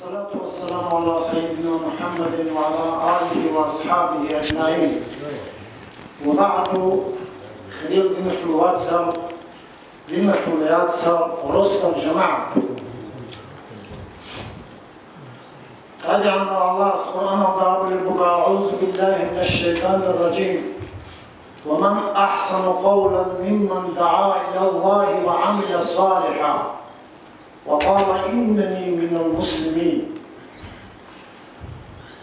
والصلاة والسلام على سيدنا محمد وعلى آله وأصحابه أجمعين. وبعد خلال ذمة الواتساب ذمة الواتساب ورسل الجماعة أدعنا الله سبحانه وتعالى أعوذ بالله من الشيطان الرجيم ومن أحسن قولا ممن دعا إلى الله وعمل صالحا وقال إنني من المسلمين.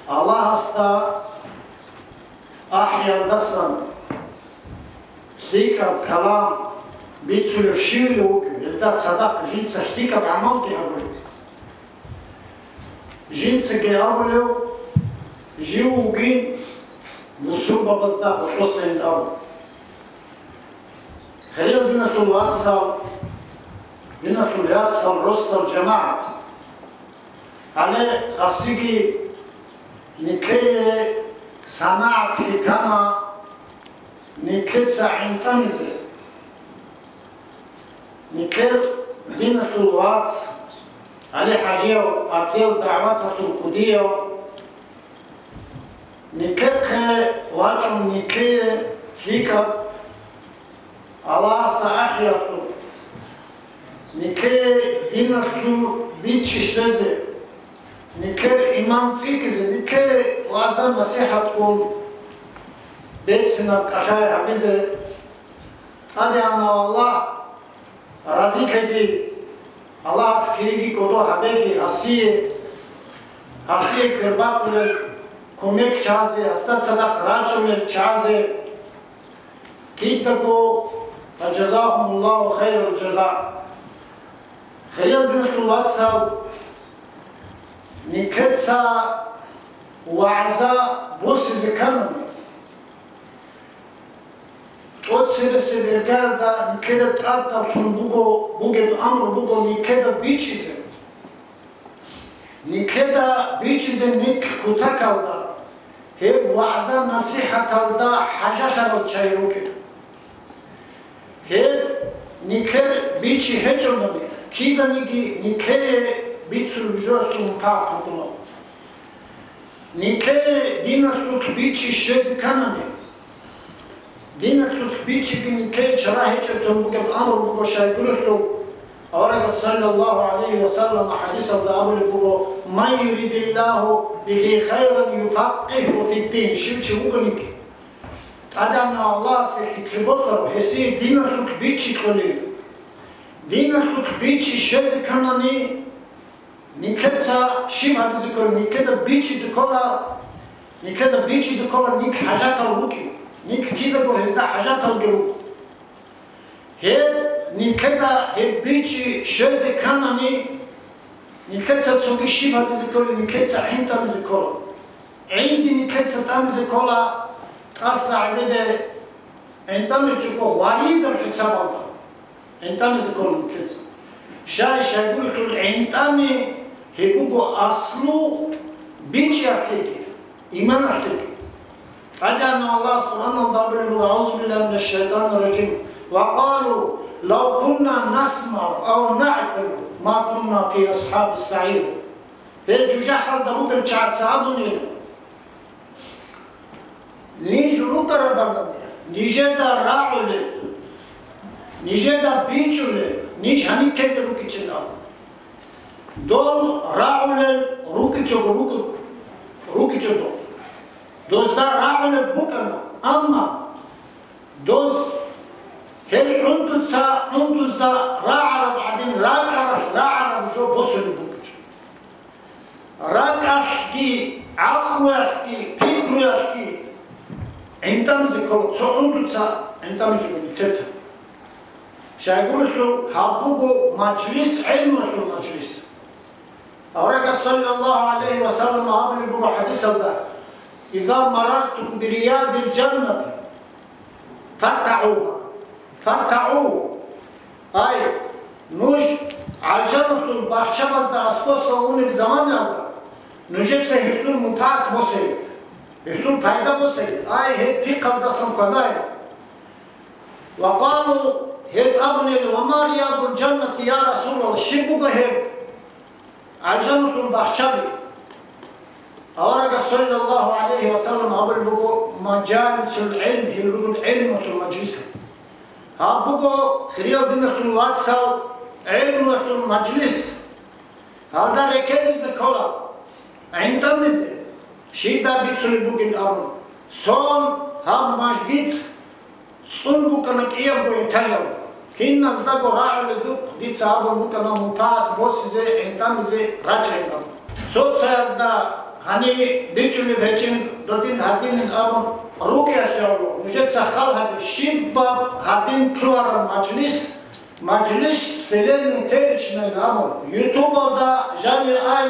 الله أستا أحيا الدسم ذكر كلام بيتسلو شيلو الدات صدق جنس احتيك بعمل كهبلو جنس كهبلو جيو جين بسربة بزدق وحسين دارو خلال ذنة الواتساب ذنة الواتساب رسل الجماعة على خاصيكي نكلي صناعة حكامة نكلي ساعين تمزي نكلي ذنة الواتس على حاجة أبدال دعوات القدية نكلي واجم نكلي فيك الله أستحيا نكلي دينكتو بيتش سزي نكلي إمام تيكزي نكلي وعزا نصيحة تقول بيت سنة كشاي حبيزي هذا أنا الله رزيك دي الله أسكريكي كدو حبيبي أسيه كرباق كوميك شازي أستاذ صدق راجل شازي كيتكو فجزاهم الله خير الجزاء. خلال ذنة الواتساب نكتسا وعزا بوسي زكرمي توتسي بسيدرقال دا نكدا تقاطع بوغو بأمر بوغو نكدا بيتشيزي نكدا بيتشيزي نك كتاكال دا هي وعزا نصيحة دا حاجة الشايروكي هي نكر بيتشي هجر نبي كيدا نيجي نكر بيتشي الجوش مقاطع بلو نكر دينك بيتشي شيز كانني دينك بيتشي نكر شراهي تنبوك بأمر بوغو شايبرتو أورك صلى الله عليه وسلم حديث الدعوة بوغو ما يريد الله به خيرا يفقهه في الدين شيوشي وغنيكي أدعنا الله سيكربطر هسي دينك بيتشي كولي دينك بيتشي شيز كانني نكتسا شيبها بذكر نكدا بيتشي زكولا نكدا بيتشي زكولا نك حاجات الوكي نك كيدا قوهن دا حاجات الوكي هي نكدا هي بيتشي شيز كانني نكتسا تسوكي شيبها بذكر نكتسا حينتا بذكر عندي نكتسا تام زكولا السعودية انتم تشوفوا وريد الحساب الله انتم تقولون كذا شاي يقول انتم هيبقوا أصله بيجي أخيك إيمان أخيك أجعلنا الله سبحانه وتعالى أعوذ بالله من الشيطان الرجيم وقالوا لو كنا نسمع أو نعقل ما كنا في أصحاب السعير الجوجاح دروك الشعب صابوني نيجو كربنا نيجدا راعول نيجدا بيتشول نيج هني كذا روكيتشنا دول راعول روكيتشو دوز دا راعول بوكنا أما دوز هل أنتوز دا راعر بعدين راعر جو بوسول بوكيتشو راكاشكي عقواشكي بيكرواشكي انتم زكول صعودتها انتم جبتها شايقولوا حبوبو مجلس علم المجلس أورك صلى الله عليه وسلم قبل بقول حديث الله إذا مررتم برياض الجنة فارتعوها أي نوج على جنة البحشة بس ده أسقط ونك زمان هذا نجد سهيتون مبعث بسيط يحلون فايدة بسيط أي هي في قدسهم كناي وقالوا هز أبني وما رياض الجنة يا رسول الله شبوك هب الجنة البخشبي أورق صلى الله عليه وسلم أبل بقو مجالس العلم هلو العلم المجلس هابقو خريال دمخ الواتساب علم المجلس هذا ركيز كولا عندما شيدا بيتسل بقين أبن صون هاب مجديد صون بقنك إيام بو يتجل كين نزدقو راعي لدوق ديت سابن بقنا مبات بوسيزي عندما راجعين أبن صوت سيازدا هني بيتسل بهجين دودين هدين أبن روغيا يولو نجد سخال هذا شباب هدين تلوار مجلس سلين تريشنا الأمر يوتيوب دا جاني آي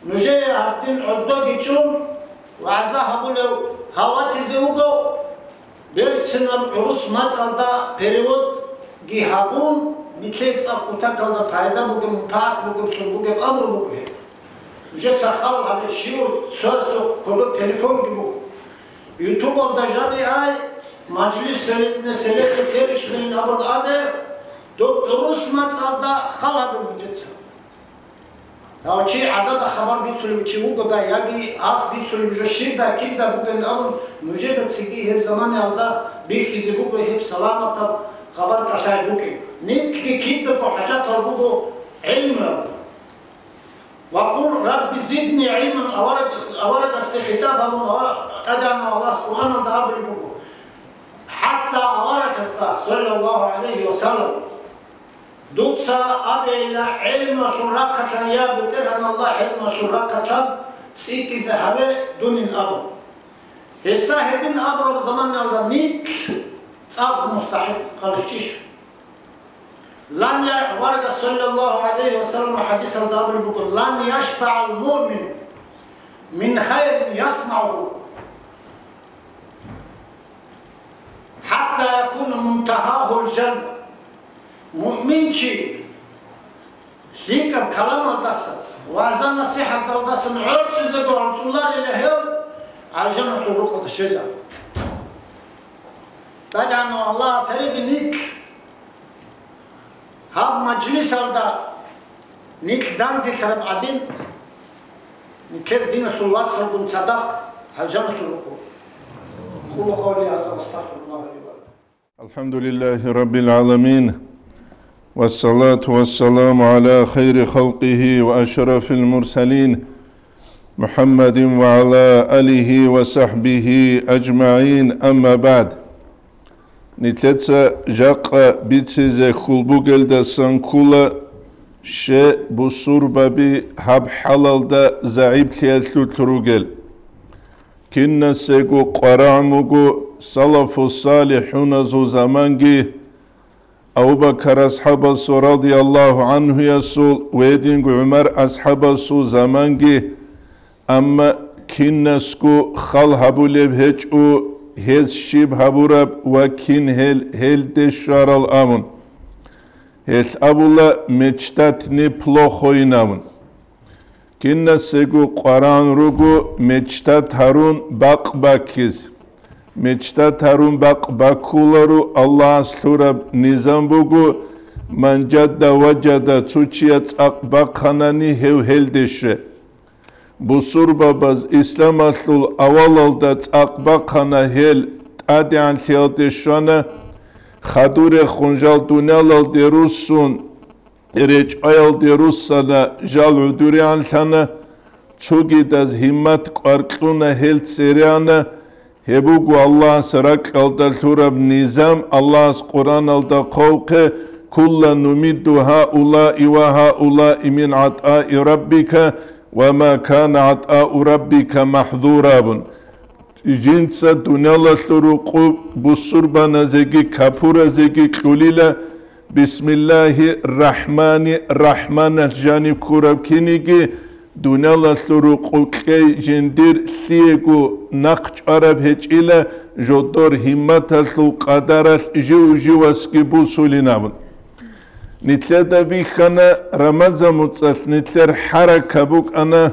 نجي هدين عدو جيشون وعزاها بولو هواتي زيوغو بيرتسنا العروس ماتسال دا بريود جيهابون نتليت ساقوتا كالدا بايدا بوغم مبات بوغم أمر بوغم نجد سخال هذا شيو سوسو كلو تليفون جيبوغ يوتيوب دا جاني آي مجلس سلين تريشنا أبن أبي دو عروس ماتسالدا خلا بمجلسة هاوشي عدد خبر بيتسولي بيشيوغو دا ياجي آس بيتسولي بيشيد دا كيد دا بوغن أبن نجد تسيجي هب زمان يالدا بيخيزي بوغو هب سلامة خبر كخير بوغي نيتكي كيد دا حاجات بوغو علم وقل رب زدني علما أورد استخدام أبن أدعنا الله القرآن دا أبري بوغو حتى أورد صلى الله عليه وسلم دوتسا أبيلا علم سرقة يا بترهن الله علم سرقة سيكي زهبة دون الأبر استهدين أبر بزمان الدنيك صعب مستحيل قالتش لن ورد صلى الله عليه وسلم حديث الدابر بقول لن يشبع المؤمن من خير يصنعه حتى يكون منتهاه الجنة مؤمن شيء شيكم كلام الدسم وعزم نصيحة الدسم عرس زدوا عرسولار إلهيو على جنة الرقة الشجع تجعل الله سريب نيك هاب مجلس هذا نيك دانتي كرب عدين نكر دين الصلوات سرقم صدق على جنة الرقة قولوا قولي هذا واستغفر الله لي ولكم. الحمد لله رب العالمين والصلاة والسلام على خير خلقه وأشرف المرسلين محمد وعلى آله وصحبه أجمعين أما بعد نتلتسا جاق بيتسيزي خلبوغل دا سنكولا شي بسورباби هب حلال دا загIиплъиялъулъ ругел كنا سيغو قراموغو سلف الصالحون زو زمانجي أبو بكر أصحاب السو رضي الله عنه يسول ويدين عمر أصحاب السو زمانجي أما كنسكو خل هبوليب هجو هز شيب هبورب وكين هل دشار الأمن هل أبولا مجتاتني بلوخوينامن كنسكو قران روغو مجتات هارون باق باكيز مجتات هارون باق باكولارو الله سلورب نظام بوغو من جد وجد تسوچيات باقخاناني هو هلدشه بسورباباز اسلام اصلول اولالدات باقخانا هل تاديان خيالدشوانا خادور خونجال دونيالال ديروسون ريج ايال ديروسانا جال عدوريان لنا تسوغي داز همات قارقلونا هل تسيريانا هبوغو الله سرق الدا ثورب نظام الله قرآن الدا قوقه كل نمد هؤلاء وهؤلاء من عطاء ربك وما كان عطاء ربك محظورا جنسا دنيا ثروقو بسربانا زيجي كابورا زيجي كليلا بسم الله الرحمن الرحمن الجاني كورب كينيجي دونالا ثروقو كي جندير ثيغو نقش عرب هجيلا جودور همتا ثو قدرال جو اسكي بوسولينامن نتلادا بيخانا رمزا متصف نتلر حركة بوك انا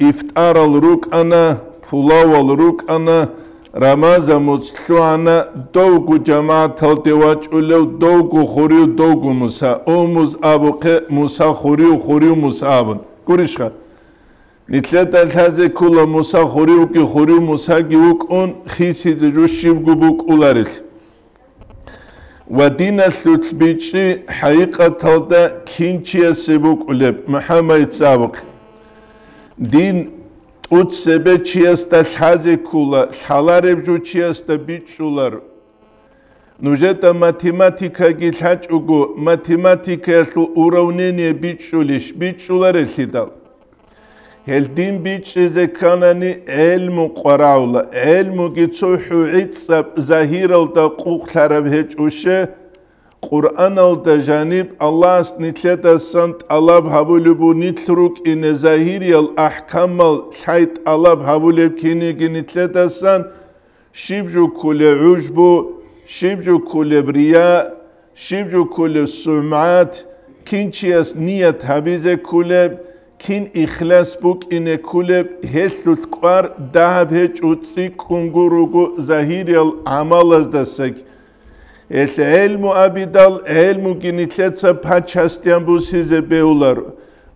افتار الروك انا فلاو الروك انا рамаза муцлуана довгу джамаат алтевач улев довгу хорию довгу муса омуз абуке муса хорию муса абун гуришха нитлета лазе кула муса хорию муса гиук он хиси джушиб губук уларил ودينا ثلثبيتشي حقيقة تلدا كينشي سبوك ولب محمد سابق دين تقود سبه چيستا الحازي كولا الحالارب جو چيستا بيتشولار نوجتا ماتيماتيكا جيلحاج اوغو ماتيماتيكا يسلو اورونيني بيتشولار الحدال هل دين بيتشي زكاناني علمو قراولا علمو جيتسوحو عيتساب زهيرال دا قوق لارب هج وشه قرآن دا جانب الله نتلتا سنت الله بحبولبو نتلروك إن زهيري الأحكام الحيط الله بحبولب كيني نتلتا سن شبجو كل عجبو شبجو كل برياء شبجو كل سمعات كينشياس نية حبيزة كلب كين إخلاص بوك إنه كلب هسلو تقوار دهب هج وطسي كونغوروغو زهيري العمال ازدسك العلم أبدال علم جنتلتسا بحاچستيان بوسيزة بيولار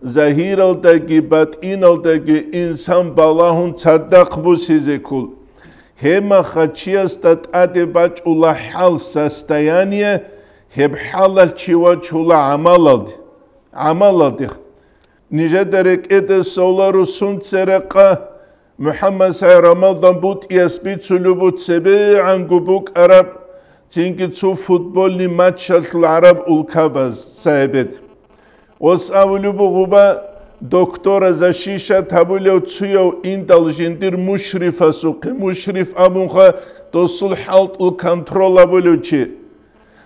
زهير الدقي باتين الدقي إنسان بالاهون تصدق بوسيزة كل هما خاتشيستات أدي باج الله حال سستيانيه هب حالال چيواج الله عمال دي نجدرك إده سولارو سنت سرقة محمد سعي رمضان بوت يسبيت سلوبوت سبيعان قبوك عرب تينكي تسو فوتبولني ماتشات العرب والكاباز سايبت وسأولو بغوبا دكتورة زشيشة تابوليو تسويو إندال جندير مشرفة سوقي مشرف أبونخا توصل حالت الكنترول أبوليو چي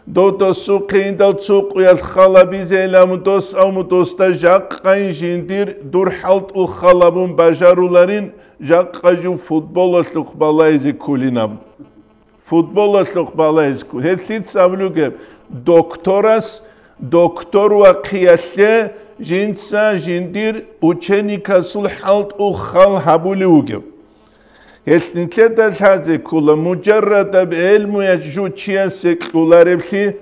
دو سوقي إندال تسوق يالخالبي زيلامو دوس أو مدوستا جاق قاين جندير دور حالت الخالبون باجارولارين جاق قاجو فوتبول الثقبالايزي كولينام فوتبول الثقبالايزي كول هلتيت سابلو جيب دكتور وقياله جنسا جندير ученика سول حالت الخال هابوليو جيب هلتنتلت الحازي كولا مجرد بعلم يجو تشياسك كولا ربحي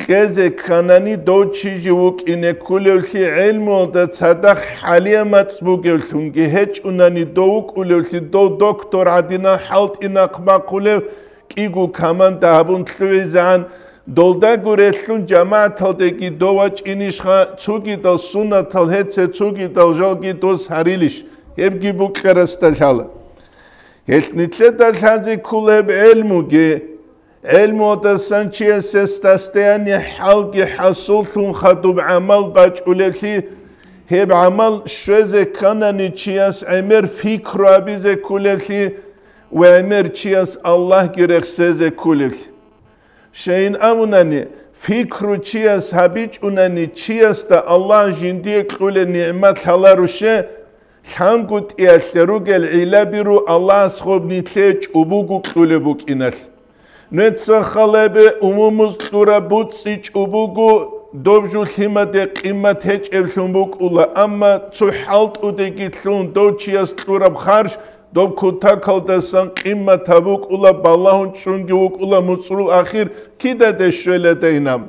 كذا كاناني دوتشي جوك إنه كولوكي علم ودا تصدق حاليا ما تسبوكي لونجي هج أناني دوك ولوكي دكتور عدنا حالت إناقما كولو كيغو كمان دهبون تلويزان دولدا غوريسلون جماعة تلدكي دواج إنيشخا تسوكي دل سنة تلهتسي تسوكي دل جالكي دوس هاريليش هبكي بوك كرستالحالا هلتنتلت الحازي كولا بعلموكي علمو دستان چیه سستستیانی حلقی حصولتون خدوب عمل باج اولتی هب عمل شوزه کنانی چیاس عمر فکر آبیزه کولتی و عمر چیاس الله گرخسزه کولتی شاین امونانی فکر چیاس حبیج اونانی چیاس دا الله جندیه کول نعمت حلاروشه خانگوت ایالتروگل عیلابی رو الله اسخوب نیتلیج اوبوگو کوله بوک اینال نتسا خالبه عموموز دورا بود سیچ اوبوگو دوبجو خیمده قیمت هج افشون بوک اولا اما تو حالت او دگیتلون دو چیاز دورا بخارش دوب کتا کالدستان قیمت بوک اولا بالاهون چونگی بوک اولا مصرول آخیر کی ده شوله دینم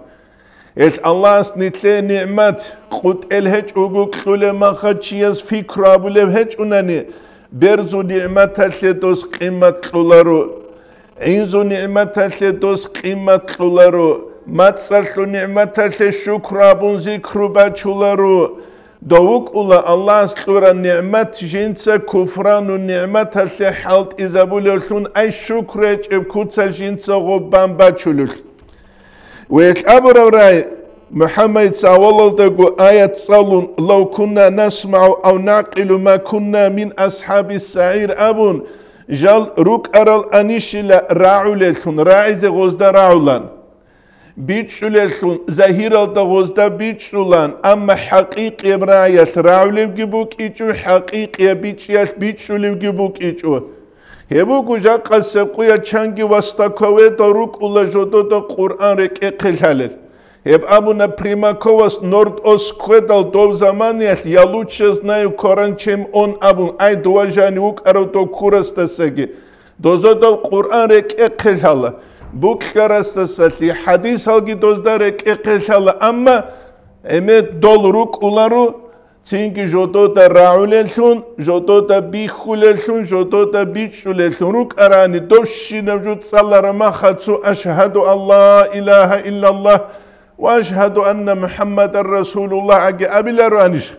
الله است نیتله نعمت قد الهج اوگو کلوله مخد چیاز فکر آبوله هج اونانی برزو نعمت هتله دوست قیمت کلارو اینزو نعمت هتله دوست قیمت کلارو متصلو نعمت هتله شکر آبون ذکر بچولارو دوک اولا الله است لورا نعمت جنسا کفران و نعمت هتله حالت ازابولشون ای شکر اجب کتسا جنسا غبان بچولش ويك أبرا راي محمد صلى الله آية صلون لو كنا نسمع أو نعقل ما كنا من أصحاب السعير أبون جال روك أرال أنيشلا راعولتون راعي غزدا راعولان بيتشولتون زهير غزدا بيتشولان أما حقيقي براية راعولب جبوك إيجو حقيقي بيتشولب جبوك إيجو هبوكو جاقا سقويا چانگي وستاكوه داروك اولا جودو دا قرآن رك اقلالل هب ابونا примаковас норд оскведал до заманият я лучше знаю коран чем он абун ай дуажани ук аро до курастасаги Dozodol Qur'an rek'eqelala. Buklarastasali hadis algi dozda rek'eqelala. Amma emet dolruk ularu çünkü jotota raulelsun, jotota bihulelsun, jotota bichulelsun. Ruk arani dovşinavjut sallarama khatsu aşhadu Allah ilahe illallah ve aşhadu enne Muhammeden Resulullah agi abileru aniş.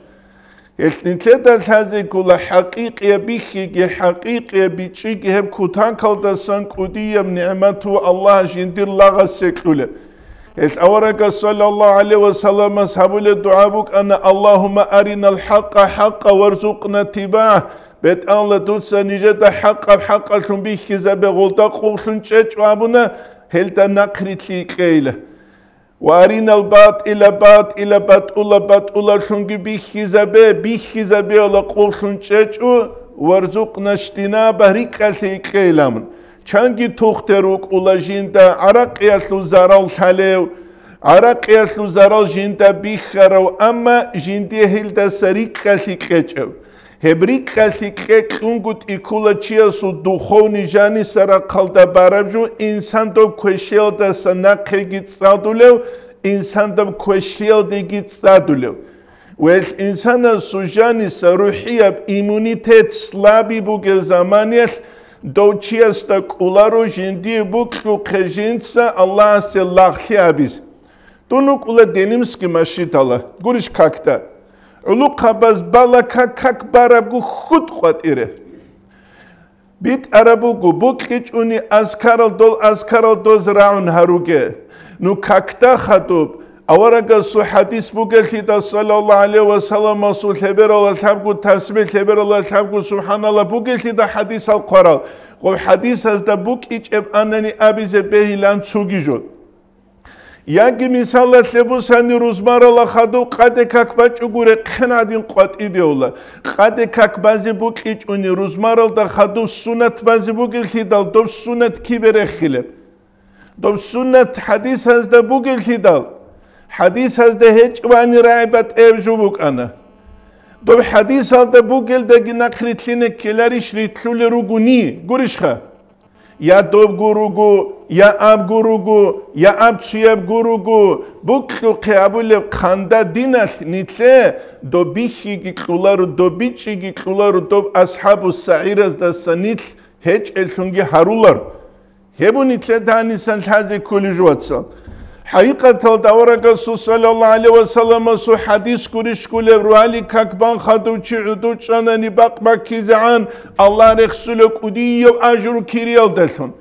Eltintledan hazekula haqiqiye bihigi haqiqiye bichigi hep kutan kaldasan kudiyem ni'matu Allah jindir lağa sekule. Avaraga sallallahu aleyhi ve sellem ashabule duabuk ana Allahümme arinal haqqa haqqa varzuqna tiba'ah. Bet Allah tutsa nicete haqqa şun bihize be golda qolsun çeçvabuna helda nakritli qeyle. Ve arinal bat'ila şun bihize be ola qolsun çeçu varzuqna ştinaba rikalli qeylamın. Çangi toxteruk ula jinda araqiyaslu zaral şalev, araqiyaslu zaral jinda bixarav, amma jindiye hilda sarikasi qeçev. Hebrikasi qeçungut ikula chiyasu duxovni jani sara qalda barabju, insan do kweşel da sanaqe gitsadulev, insan da kweşel de gitsadulev. Ve insana sujani saruhiyab imunitet slabi buge zamaniyet, Doučiasta kularo jindi buklu kejinca Allah se lahli abiz. Tunuk ula denimski maşitala. Guriş kakta. Ulu kabaz balaka kak barabu khud qat ire. Bit arabugu bukliç uni askaral doz raun haruge. Nu kakta khatub. Avaraga su hadis bugelhida sallallahu aleyhi ve sellem su heber Allah tabgu tasbih heber Allah tabgu subhanallah bugelhida hadis al qaral. Qol hadis azda buk içeb annani abize behilan çugijot. Yagi misalla lebusani ruzmarala khadu qade kakba çugure qenadin qat ideola. Qade kakbazi buk iç uni ruzmaral da khadu sunnet bazi bugelhida dob sunnet kiberexile. Dob sunnet hadis azda bugelhida Hadis hazda hiç vani raibat evjubuk ana. Dob hadis alda bu gelde ginakritline kelari şritlule ruguni gurişha. Ya dob gurugu, ya ab gurugu, ya ab çiyab gurugu. Buklu qiyabule kanda dinat nitle dobihi giklaru, dobichi giklaru, dob ashabu sa'iraz da sanit hiç elsungi harular. Hebu nitle danisan taze kulujwatsal. Haqiqatan davaraga sallallahu aleyhi ve sellem su hadis kuriş kule ruhali kakban khaduçi uduçanani bakmak kizan Allah Resulü kudiyev ajru kiriyal desun.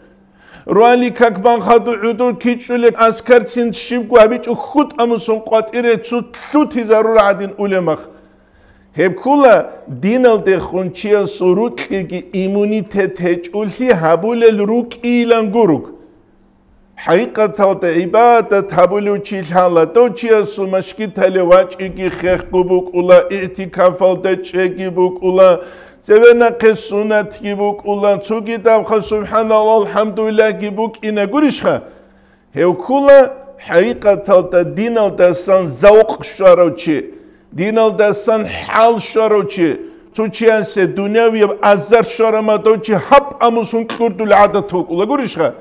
Ruhali kakban khadu udur kiçule askartsin şibku abiç khud amusun qatire tut zarur adin ulemak. Hep kula dinal de khunçiya surut ki immunitet hiç ulhi habulel ruk ilan guruk. Haqiqatan da ibadet habulu çilhala doçiyasu maşkitale vaçigi xeqbuk ula i'tikafal da çegibuk ula sevena qesunat gibuk ula çugidav kha subhanallah alhamdulillah gibuk ina gurişha hevkula haqiqatan da dinal da san zavq şaroçi dinal da san hal şaroçi çuçiyanse dünyavi azar şarama doçi hap amusun kurdul adat ula gurişha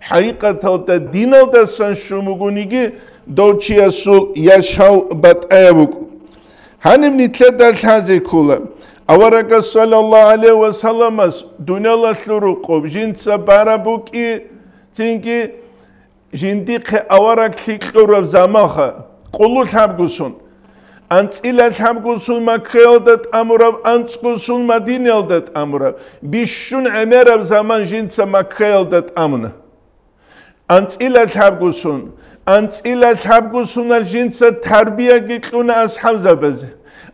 Haqiqatan da dinal da san şumugunigi doçiyasul yaşav batayabuk. Hanim nitledal hazekula. Avaraga sallallahu aleyhi ve sellem dünyalaşluru qob jinsa barabuki çünkü jindikhe avarak hiklurav zamaha qulul habgusun. Antsila habgusun makreldat amurav antsqusun madineldat amurav. Bishun emerav zaman jinsa makreldat amuna. Antsila habgusun al jinsa tarbiya gikluna ashab zabazi.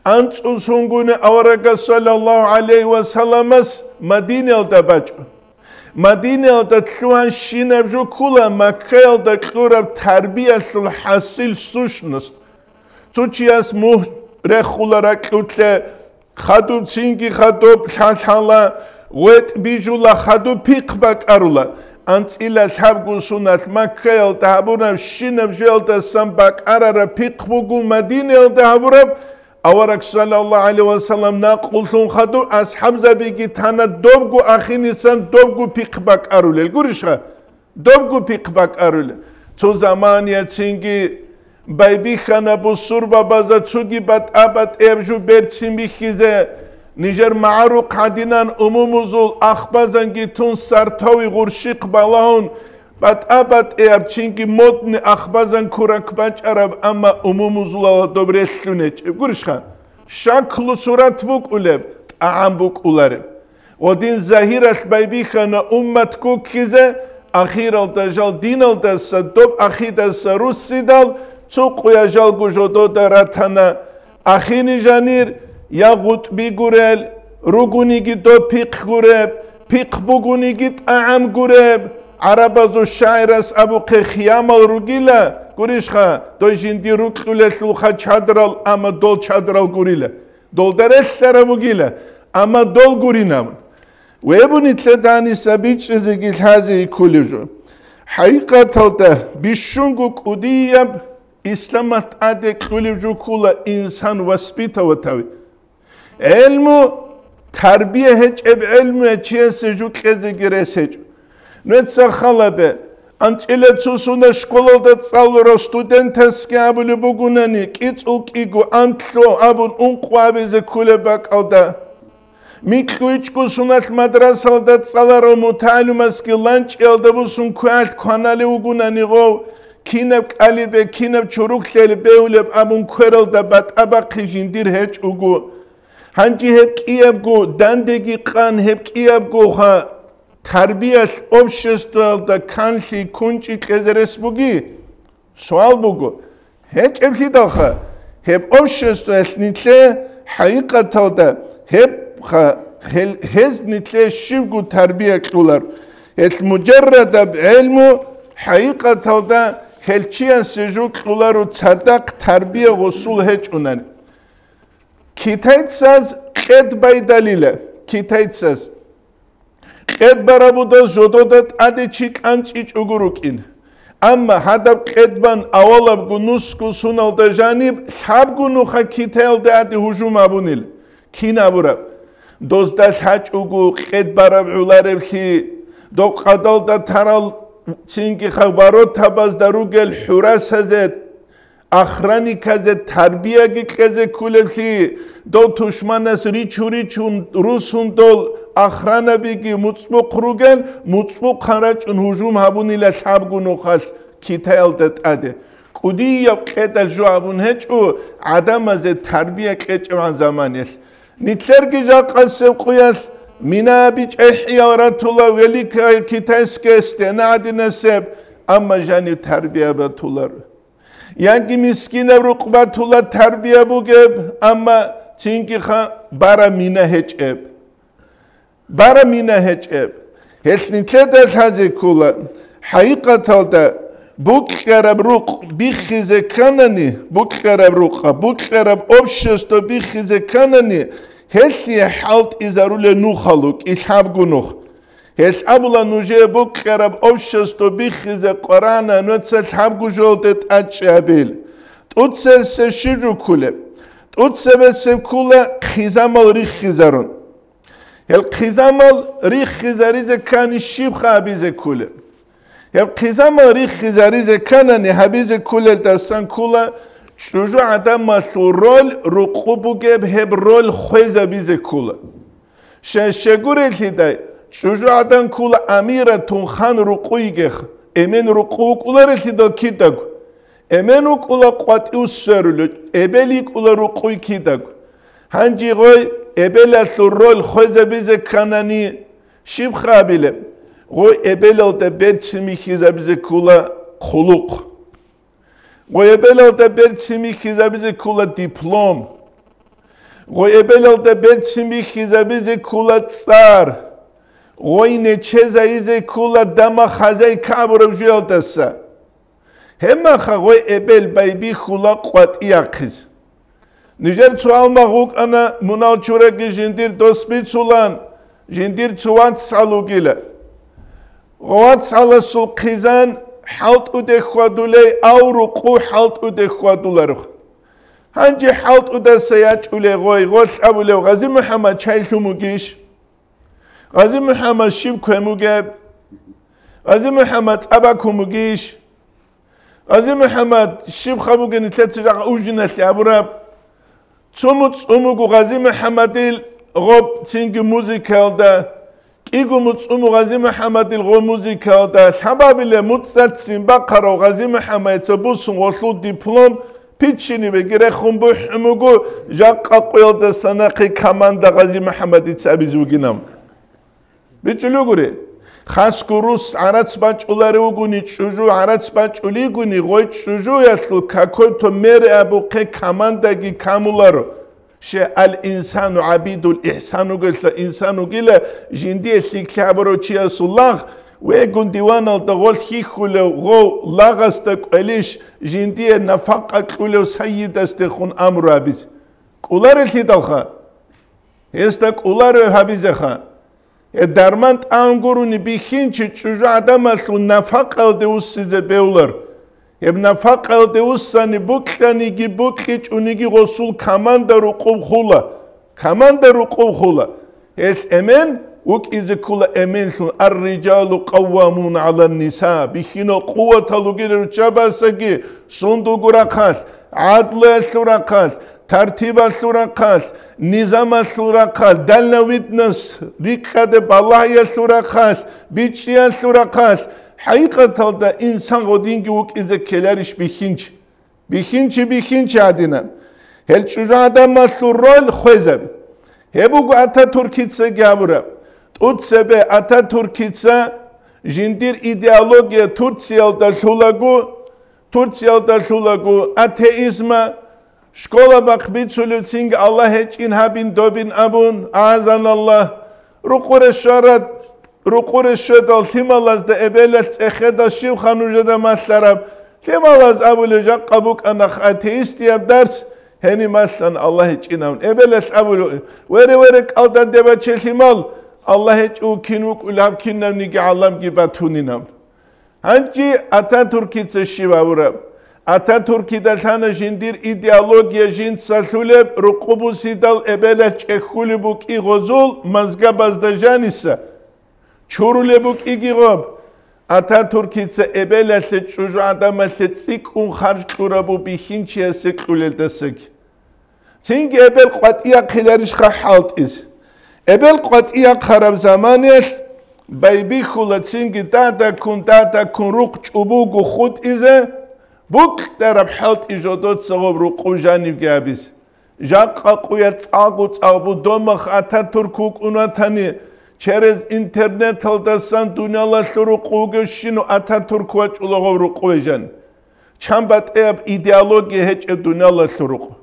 Antsusungune avaraga sallallahu aleyhi ve sellemas Madinelda bacu. Madinelda tluan shinabju kula makrelda klurab tarbiyasul hasil sushnust. Tuchiyas muh rekhula klutle khadu tsingi khadu pshathala wet bijula khadu piqbak arula. Antsila habgusunat makrelda haburab shinabjelda sambak arara piqbugu Madinelda haburab Аварак саллаллаху алейхи ва саллам нақулсун хаду асхаб забиги тана добгу ахинисан добгу пиқбак арулел гуришха добгу пиқбак арулел цо замания цинги байби хана бусурбаба за цуги бат абат эбжу берцими хизе нижер ма'ру қадинан умумузул ахбазанги тун сартави гуршиқ балаун бат абат эб цинги модни ахбазан куракбач араб ама умумузула добреслунеч гуришха шаклу сурат букулеб таам букулареб один захират байби хана уммат кукхизе ахирал дажал динал даса доб ахидаса руссидал цуқуя жалгу жодода ратана ахини жанир ягут бигурел ругуниги до пиқ гуреб пиқ бугуниги таам гуреб арабазу шайрас абу қехиямал ругила гуришха дой жинди руқулеслуха чадрал ама дол чадрал гурила дол дареслара бугила ама дол гуринам ويبني تلداني سبيتش زيجي هذه كلجو حقيقة ده بيشونغو كودياب إسلامات أدي كلجو كولا إنسان وسبيتا وتاوي علمو تربية هج اب علمو هجيه سجو كزيجي رسجو نتسا خلابه أنت إلا تسوسونا شكولا ده تصالورو ستودنتسكي أبولي بغوناني كيتو كيغو أنتلو أبون أنقوابي زي كولا باك أو ده ميكويچكو سونات مدرسة دا تصالارو متعلمسكي لانچ يلدبوسون كوالت كوانالي وغوناني غو كينب قلبه كينب چوروك ليلي بيولب أبون كويرل دا بات أبا قيجندير هج وغو هنجي هب كياب غو داندگي قان هب كياب غو ها تربية общества دا كانشي كونچي كزرس بوغي سوال بوغو هج ابسي داخا هب общества نتلي حقيقة دا هب هز نتلي شبغو تربية كولار المجرد بعلمه حقيقة دا هلچيان سجو كولارو تصدق تربية وصول هج اونان كتايت ساز قد باي دليله كتايت ساز قد برابو دا جودودت ادي چيك انچيچ اگروكين اما هدب قد بان اولاب گو نسكو سونال دا جانب حب گو نوخا كتايل دا ادي هجوم ابونيل كين ابوراب دوزداش حج اوگو قد براب عولاربخي دو قدال دا ترال چینگی خوارو تباز دا روگل حراس هزد اخرانی کزد تربیه گی کزد کولبخی دو تشمانس ریچون روسون دول اخرانا بگی مطبق روگل مطبق خراچون هجوم هبونی لشحب گونو خاش کتایل دت اده کودی یب قدل جو هبون هچ او عدم از تربیه کچ من زمانیش نتلرگی جا قسم قویش مینا بیچ احیارت الله ولی که کتایسک استنادی نسب اما جانی تربیه بطولر یعنی مسکین رقبتullah terbiye bugeb ama çünkü bara mina hiç eb bara mina hiç eb hesnitle de hazır kula hakikaten bu kerab ruq bixize kanani bu kerab ruqa bu kerab общество bixize kanani hesi halt izarule nuhaluk ishab gunuh هس أبلا نجيب بكرب أوشستو بخزة قرانا نتسل حبقو جولتت أتشابيل تتسل سشيرو كله تتسل سكوله خزامل ريخ خزارون هل خزامل ريخ خزاريزة كان الشيب خابيزة كله هل خزامل ريخ خزاريزة كان نهابيزة كله دستان كله شجو عدم مسو رول رقوبو جيب هب رول خويزة بيزة كله شغوري الهداي شجو عدن كل أميرة تنخان رقويجخ أمين رقوق ولا رتدا كيدك أمين كل قوات يسرلج أبلي كل رقوي كيدك هنجي غوي أبلا ثرول خوزة بيزة كناني شيب خابله غوي أبلا تبرد سمي خزة بيزة كل خلق غوي أبلا تبرد سمي خزة بيزة كل دبلوم غوي أبلا تبرد سمي خزة بيزة كل تصار غوينه چه زایزه کولا دما خزای کابرم جیل دسته همه خواهی ابل بایبی خولا قوتی اقیز نجار سوال مغوک انا منال چورکی جندیر دوست بید سولان جندیر چوات سالو گیله غوات سال سول قیزان حالت او ده خوادوله او رقو حالت او ده خوادوله رو هنجي حلط ودا سياج ولي غوي غوث أبو لو غازي محمد شايلو مجيش غازي محمد شبكو مجاب غازي محمد أباكو مجيش غازي محمد شبخة مجن تلاتة أوجنا ثابراب تسمت أمو غازي محمد غوب تينج موسيقى دا كيغو متصوم غازي محمد الغو موسيقى دا سبب اللي متصل سيمبقرو غازي محمد تبوس وصلو دبلوم بيتشيني بغير خنبو حموغو جاقا قويل دا سناقي كمان دا غازي محمد تسابيزو جنام بيتشلو غوري خاسكو روس عراتس باج اولاريوغوني تشوجو عراتس باج اوليغوني غوي تشوجو يسلو كاكوي تو ميري ابو قي كمان دا جي كامولارو شيء الإنسان عبيد الإحسان قلت الإنسان قيل جندي الثكلابرو تشيا سلاغ ويقول ديوان الدغول خيخولو غو لاغستك أليش جندي نفاق قولو سيد استخون أمر عبيز قولار الهدالخا يستك قولار حبيزخا الدرمانت أنقروني بيخين تشجو عدم أسلو نفاق الدوس سيزة بيولر ابن فقل دوساني بوكلاني جي بوكليج ونيجي رسول كمان دروقو خولا كمان دروقو خولا اس امن وك از كولا امن الرجال قوامون على النساء بخينو قوة لغير جباسكي صندوق رقاس عدل رقاس ترتيب رقاس نظام رقاس دلنا ويتنس ريكاد بالله رقاس بيتشي رقاس حقيقة دا إنسان غدين جوك إذا كلارش بيخينش عدنا هل شجاع دا مسرول خوزب هبوغو أتا تركيتسا جابرا تسبب أتا تركيتسا جندير إيديالوجيا ترسيال دا شولاغو أتيزما شكولا بقبيت سلوتسينج الله هجين هابين دوبين أبون أعزان الله رقور الشارات رقور الشدال ثمالز ده ابلت اخدا شيو خانوجه مسلرب ثمالز ابول جاق ابوك انا اتيستي درس هني مثلا الله يجينون ابلت ابول ورك الدن دبچ ثمال الله يجو كينوك ولاب كينم نيجي علم جباتونينم هنجي اتا تركي تشيباورا اتا تركي دلتانا جندير ايديالوجيا جند سلولب رقوبو سيدال ابلت اخولبوك اي غزول مزغا بازدجانيسا چورولبوك إيجيغوب أتاتوركيتسا إبالة چوجو عدامة تسيكون خارج قرابو بيخينشي سيكولي دسك تينج إبال قواتيا خلارش خحالت إز إبال قواتيا خراب زمانيش بايبي خولا تينج دادا كون روق چوبوغو خود إزا بوك درب حالت إجادات سغاب روقو جانيب جابيز جاقا قوية تساقو دومخ أتاتوركوك اوناتاني через интернет алдасан дунялаш руқугешину Ататурквач улагов руқуежан чамбат эб идеология хеч дунялаш руқ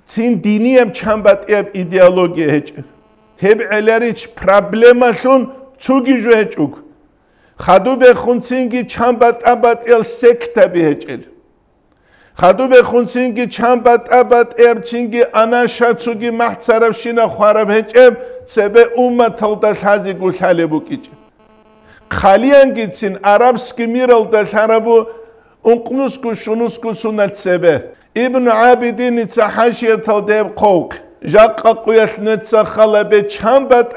цин динием чамбат эб идеология хеч хеб элерич проблемашун цугижу хечук хаду бехунцинги чамбат абат эл сектаби хечел хаду бехунцинги чамбат абат эрчинги анашацуги махцаравшина хвараб хечеб سبب أمة تلتحازي قول حالبو كيجي خاليان جيتسين عربسكي ميرال تلتحربو انقنسكو شنسكو سنة سبب ابن عابدين نتسحاشي تلتحب قوق جاقا قويت نتسخالبه چامبت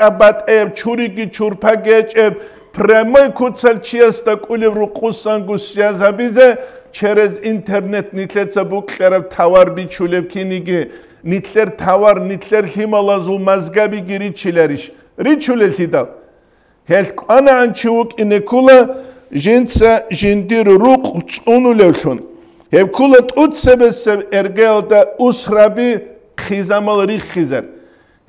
ابت اب چوريگي چورپاگيج اب پرمای كوتسال چيستا قولي رقوصانگو سيازابيزه через интернет نتلتسا بوكلرب تاوار بيچولب كينيگي نتلر تاوار نتلر هيمالازو مزغابي گريچلريش ريچولل هيدال هلك انا انچوك انكولا جنسا جندير روق تصونولشون هب كولا تسبسب ارگالدا اسرابي خيزامال ريخيزر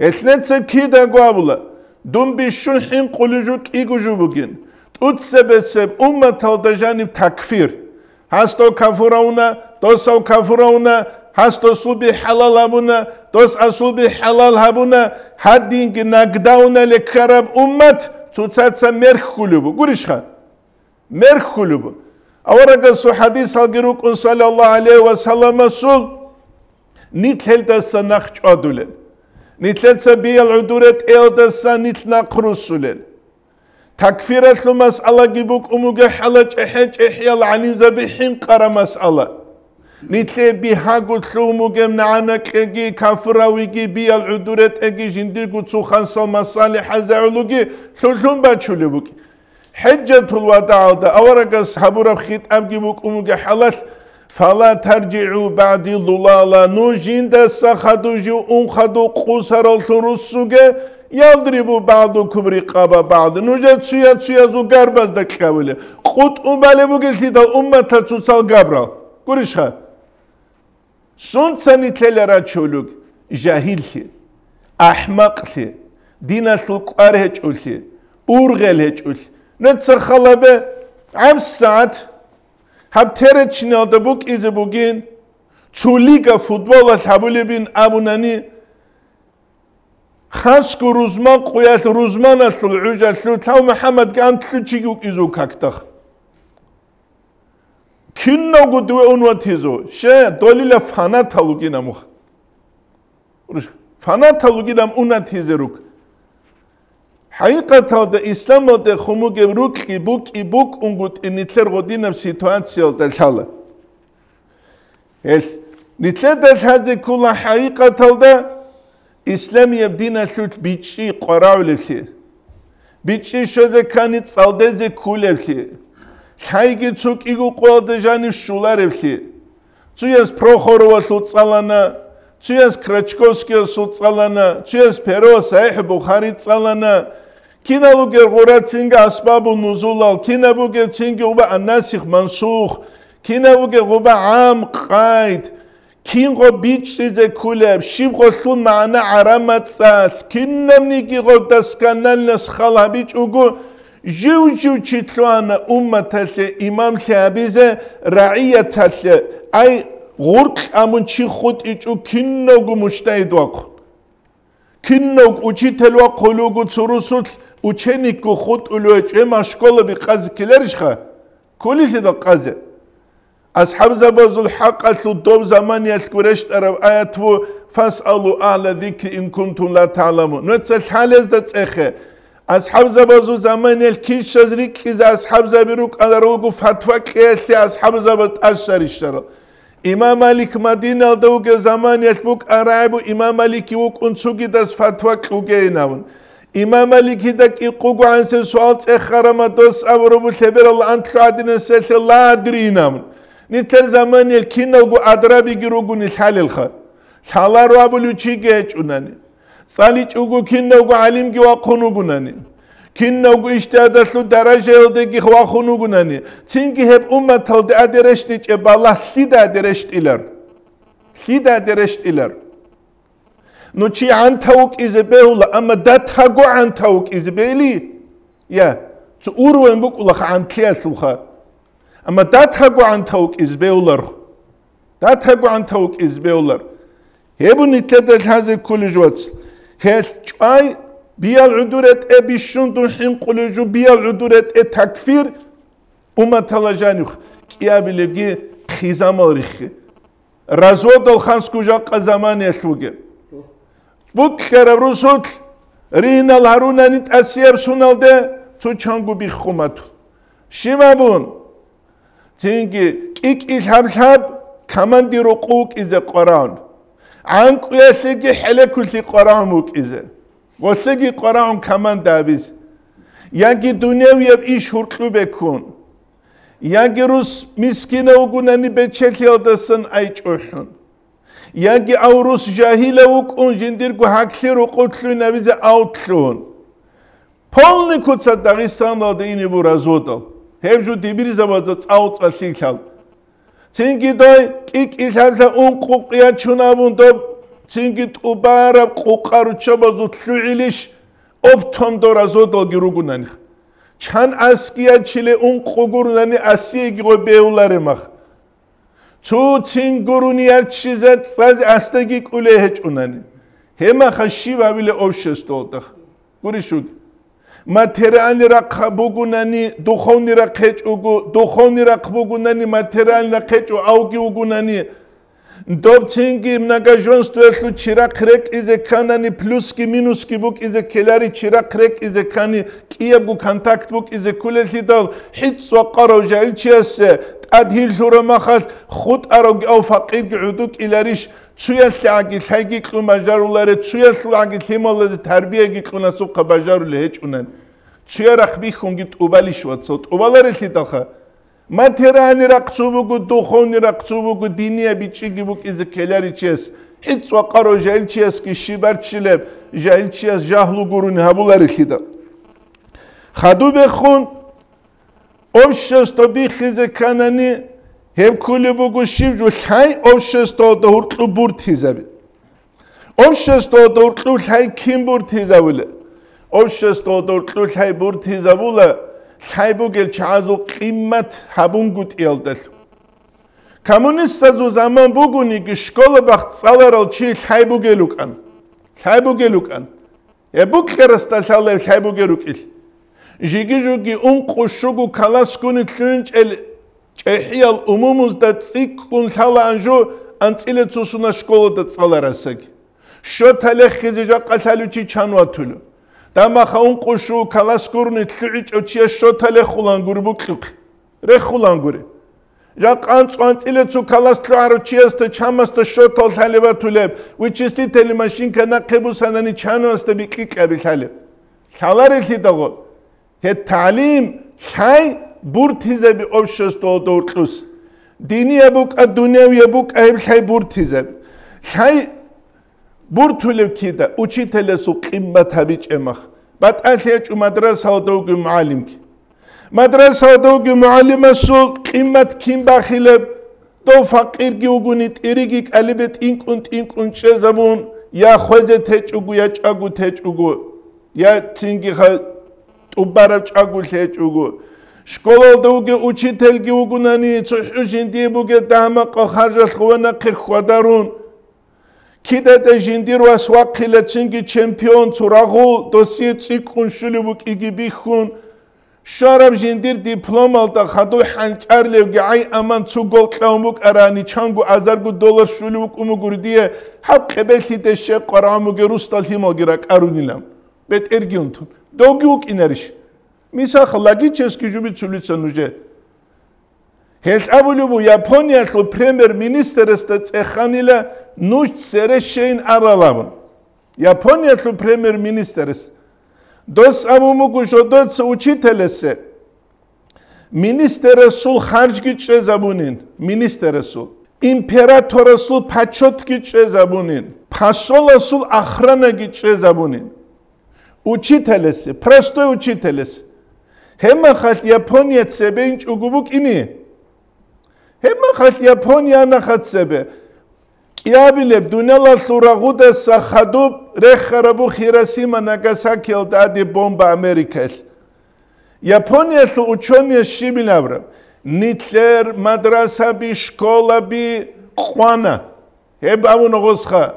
اتنتسا كيدا غوابلا دوم بيشون حين قولوجوك ايگوجو بوگين تسبسب امتالدا جانب تكفير هستو كفراونا دوسو كفراونا هستو صوبي حلال هبونا دوس اصوبي حلال هبونا حدينك نقداونا لكرب امت تتساتسا مرخولوبو قريشخا مرخولوبو اورا سو حديث القروق صلى الله عليه وسلم سول نتهل دسا نخش عدولن نتهل سبيل العدورة ايل دسا نتنا قرسولن تكفيرة المسألة جيبوك اموغ حلج احج احيال عنين زبيحين قرى مسألة نتلي بيهاجو تلوموجم نعناكي كافراويجي بيالعدورت اجي جنديرجو تسوخان صالح زعلوجي ثلثون باتشولوبوكي حجة الوداع أورق الصحابورة بخيت أبجي بوكوموجي حلال فلا ترجعوا بعد ضلالا نوجين دا سخدو جو انخدو قوسر الثرسوجي يضربوا بعضكم رقاب بعض نوجد سويا زو غرباز دا كاولي قوت أمبالي بوكي دا أمة تتصال غبرا قرشها سنتساني تلرا تشولوك جاهلتي أحمقتي دينا ثلقار هجولتي أورغل هجولتي نتصر خلابه عم ساعت هب ترچنه دا بوك إذا بوكين توليغا فوتبول الحبولي بين أبوناني خاسكو روزمان قويات روزمان الثلعوجة تاو محمد كان تلوچيگوك إذو كاكتخ كنو قدوه أنواتيزو شا دوليلا فانا تلوغينا مخ فانا تلوغينا أنواتيزروك حقيقة دا إسلام دا خموغ روكي بوك انغوت نتلر غدينا بسيتوانسيال دا الحالة نتلر دا الحالة كلها حقيقة دا إسلام يبدينا ثلث بيتشي قراو لكي بيتشي شوزة كانت صالدزي كولة لكي حقيقة تسوك إيغو قوال دا جانب شولار لكي تسوياز بروخورو وصوت صالانا تسوياز كراتشكوسكي وصوت صالانا تسوياز بيرو صحيح بخاري صالانا كينا بوغير غوراتينغا أسباب النزول كينا بوغير تينغي غوبا الناسخ منسوخ كينا بوغير غوبا عام قايد كين غو بيتش زي كولاب شيب غوثون معنا عرامات ساث كينا منيكي غو دسكانال نسخالها بيتش وغو جو تشتلوانا تالي إمام ثابيزة رعية تالي أي غورك أمون چي خود إيجو كينا غو مشتايد واقو كينا غو تلوا قلوغو تسروسوت ученик خود أولوش إما شكولة بقازي كلارشخا كولي لذا قازي أصحاب زبازو الحق أتلو دوب زمان يتكورشت أرب آياتو فاسألوا أهل ذكر إن كنتم لا تعلمون نتسل حاليز دا تأخي أصحاب زبازو زمان يلكيش شزريك إذا أصحاب زبيروك أدروغو فتوى كيالي أصحاب زباز أشار الشرع إمام مالك مدينة دوغ زمان يتبوك أرعبو إمام مالك يوك أنسوكي داس فتوى كوغيناون إمام مالك داك يقوغو عن سؤال تأخر دوس أبربو ثبير الله أنت لعدنا سيسي لا أدريناون نتر زمان يلكينا وغو أدرابي جروغو نتحالي الخا ثالا روابو لوچيگي هجوناني صالي چوغو كينا وغو عليم جي واقونو گوناني كينا وغو اشتادسلو درجة يلدگي خواخونو گوناني تينگي هب أمة دا أدرشتي چبالله سيدا أدرشت إلر سيدا أدرشت إلر نو چي عن توك إزبيولا أما دا تاقو عن توك إزبيلي يا تو أوروين بوك الله عن كياس الخا أما دا تاقو عن توك إزبيولر دا تاقو عن توك إزبيولر هيبو نتلدل هذا كل جواتس هيل چاي بيال عدورت بيشندون حين قلجو بيال عدورت تكفير أمة تلاجانيخ كيابي لغي خيزام الرخي رازود الخانسكو جاقا زمان يسوغي بوك خير رسول رينا الهارونا نت أسيب سونال ده تو چانگو بيخوماتو شمابون تينجي كيك إلحاب كمان دي رقوك إذا قرآن عنكو يسلقي حلكو لي قرآن موك إذا وسلقي قرآن كمان دابيز ياكي دنيا ويبئيش هرقلو بكون ياكي روس مسكينة وقوناني بچلي ودسن أيج أحون ياكي أو روس جاهلة وقون جنديركو حكلي رقوتلو نبيزة أوتلون полный куца Дагестана да и не буразода. Хебжу дибириза базац аут асилхал. Цинги дой кик илхамса унқуқ ячунабун доб цинги тубара қуқаруча базут луилиш оптон доразода гиругунаних. Чан аския чиле унқугурнани асиги го беуларемах. Цу цингуруни ячизат саз астаги куле хечунани. Хема хаши бабиле обществотах. Гуришуг материальный рак богунани, духовный рак хечугу, духовный рак богунани, материальный рак хечу ауги угунани. Dobcingi mnogožonstvu čirak rek ize kanani pluski minuski buk ize kelari čirak rek ize kani kiyabu kontakt buk ize kuleti dal hit soqaro jelchese adhil şuramaxal xut arog au faqir guduk ilarish tsuyasli agi tagi klumajarulare tsuyasli agi timolazi tarbiya giquna suqa bajarule hechunan tsuyaraq bixungit ubalishwatsot ubalare lidakha Материальный ракцубугу, духовный ракцубугу, диния бичиги бук из келяричес. Хитсва каро жайлчес ки шибарчилеб, жайлчес жахлу гуруни хабулари хида. Хаду бехун, общество бихизе канани, хевкули бугу шибжу, хай общество дохуртлу буртизаби. Общество дохуртлу хай ким буртизабуле. Общество дохуртлу хай буртизабуле. Хайбугел чазу қиммат хабунгут елдел. Коммунист сазу заман бугуни ки школа бахт саларал чи хайбугелукан. Хайбугелукан. Бук керасталалев хайбугелукил. Жигижуги унқушугу каласкуни тлунчел чехиял умумузда циккун сала анжу анциле цусуна школада саларасаг. Шотале хизижа қасалучи чануатулу. Дамаха унқушу каласкурни тлуич очия шотале хулангури буклук. Ре хулангури. Жақ анцуанцилецу каластлуару чияста чамаста шотал талеватулеб. Вичисти телемашинка нақебу санани чануаста бикликаби талеб. Талари лидагол. Хе талим хай буртизаби общество дортлус. Дини ябук а дуняв ябук а хай буртизаби. Хай буртулев кида учителесу қиммат хабич эмах. Бат ахлечу мадраса одоги муалимки. Мадраса одоги муалимасу қиммат ким бахилеб. До фақирги угунит иригик алибет инкун чезабун. Я хозе течугу я чагу течугу. Я цинги тубарав чагу течугу. Школа доги учительги угунани цухушинди буге дамақа харжал хвана қирхвадарун. Кидете жиндиру асваққила цинги чемпион цурағу доси цикун шулубук иги бихун. Шараб жиндир диплом алда хаду ханчарлевги ай аман цугол қаумук арани чангу азаргу доллар шулубук умугурдие хаб қебелти деше қарамуге рустал химогирак арунилам. Бет эргиунтун. Догиук инариш. Мисах лагически жуби цулица нуже. Хесабулубу Японияшлу премьер-министерста цеханила нуш с.Теречнейн аралавын. Японияшлу премьер-министерс. Дос амумугу жодоца учителесе. Министересул харжгиче забунин. Министересул. Императоресул пачоткиче забунин. Посолесул охранагиче забунин. Учителесе. Простой учителес. Хемахат Япония цебенч угубук ини. Хемахат Япония нахат себе. Киабилеб дунела сурагуда сахадуб рехарабу Хиросима Нагасаки алдади бомба Америкас. Япония су учения шибилавра. Нитлер мадраса би школа би қвана. Хебавун госха.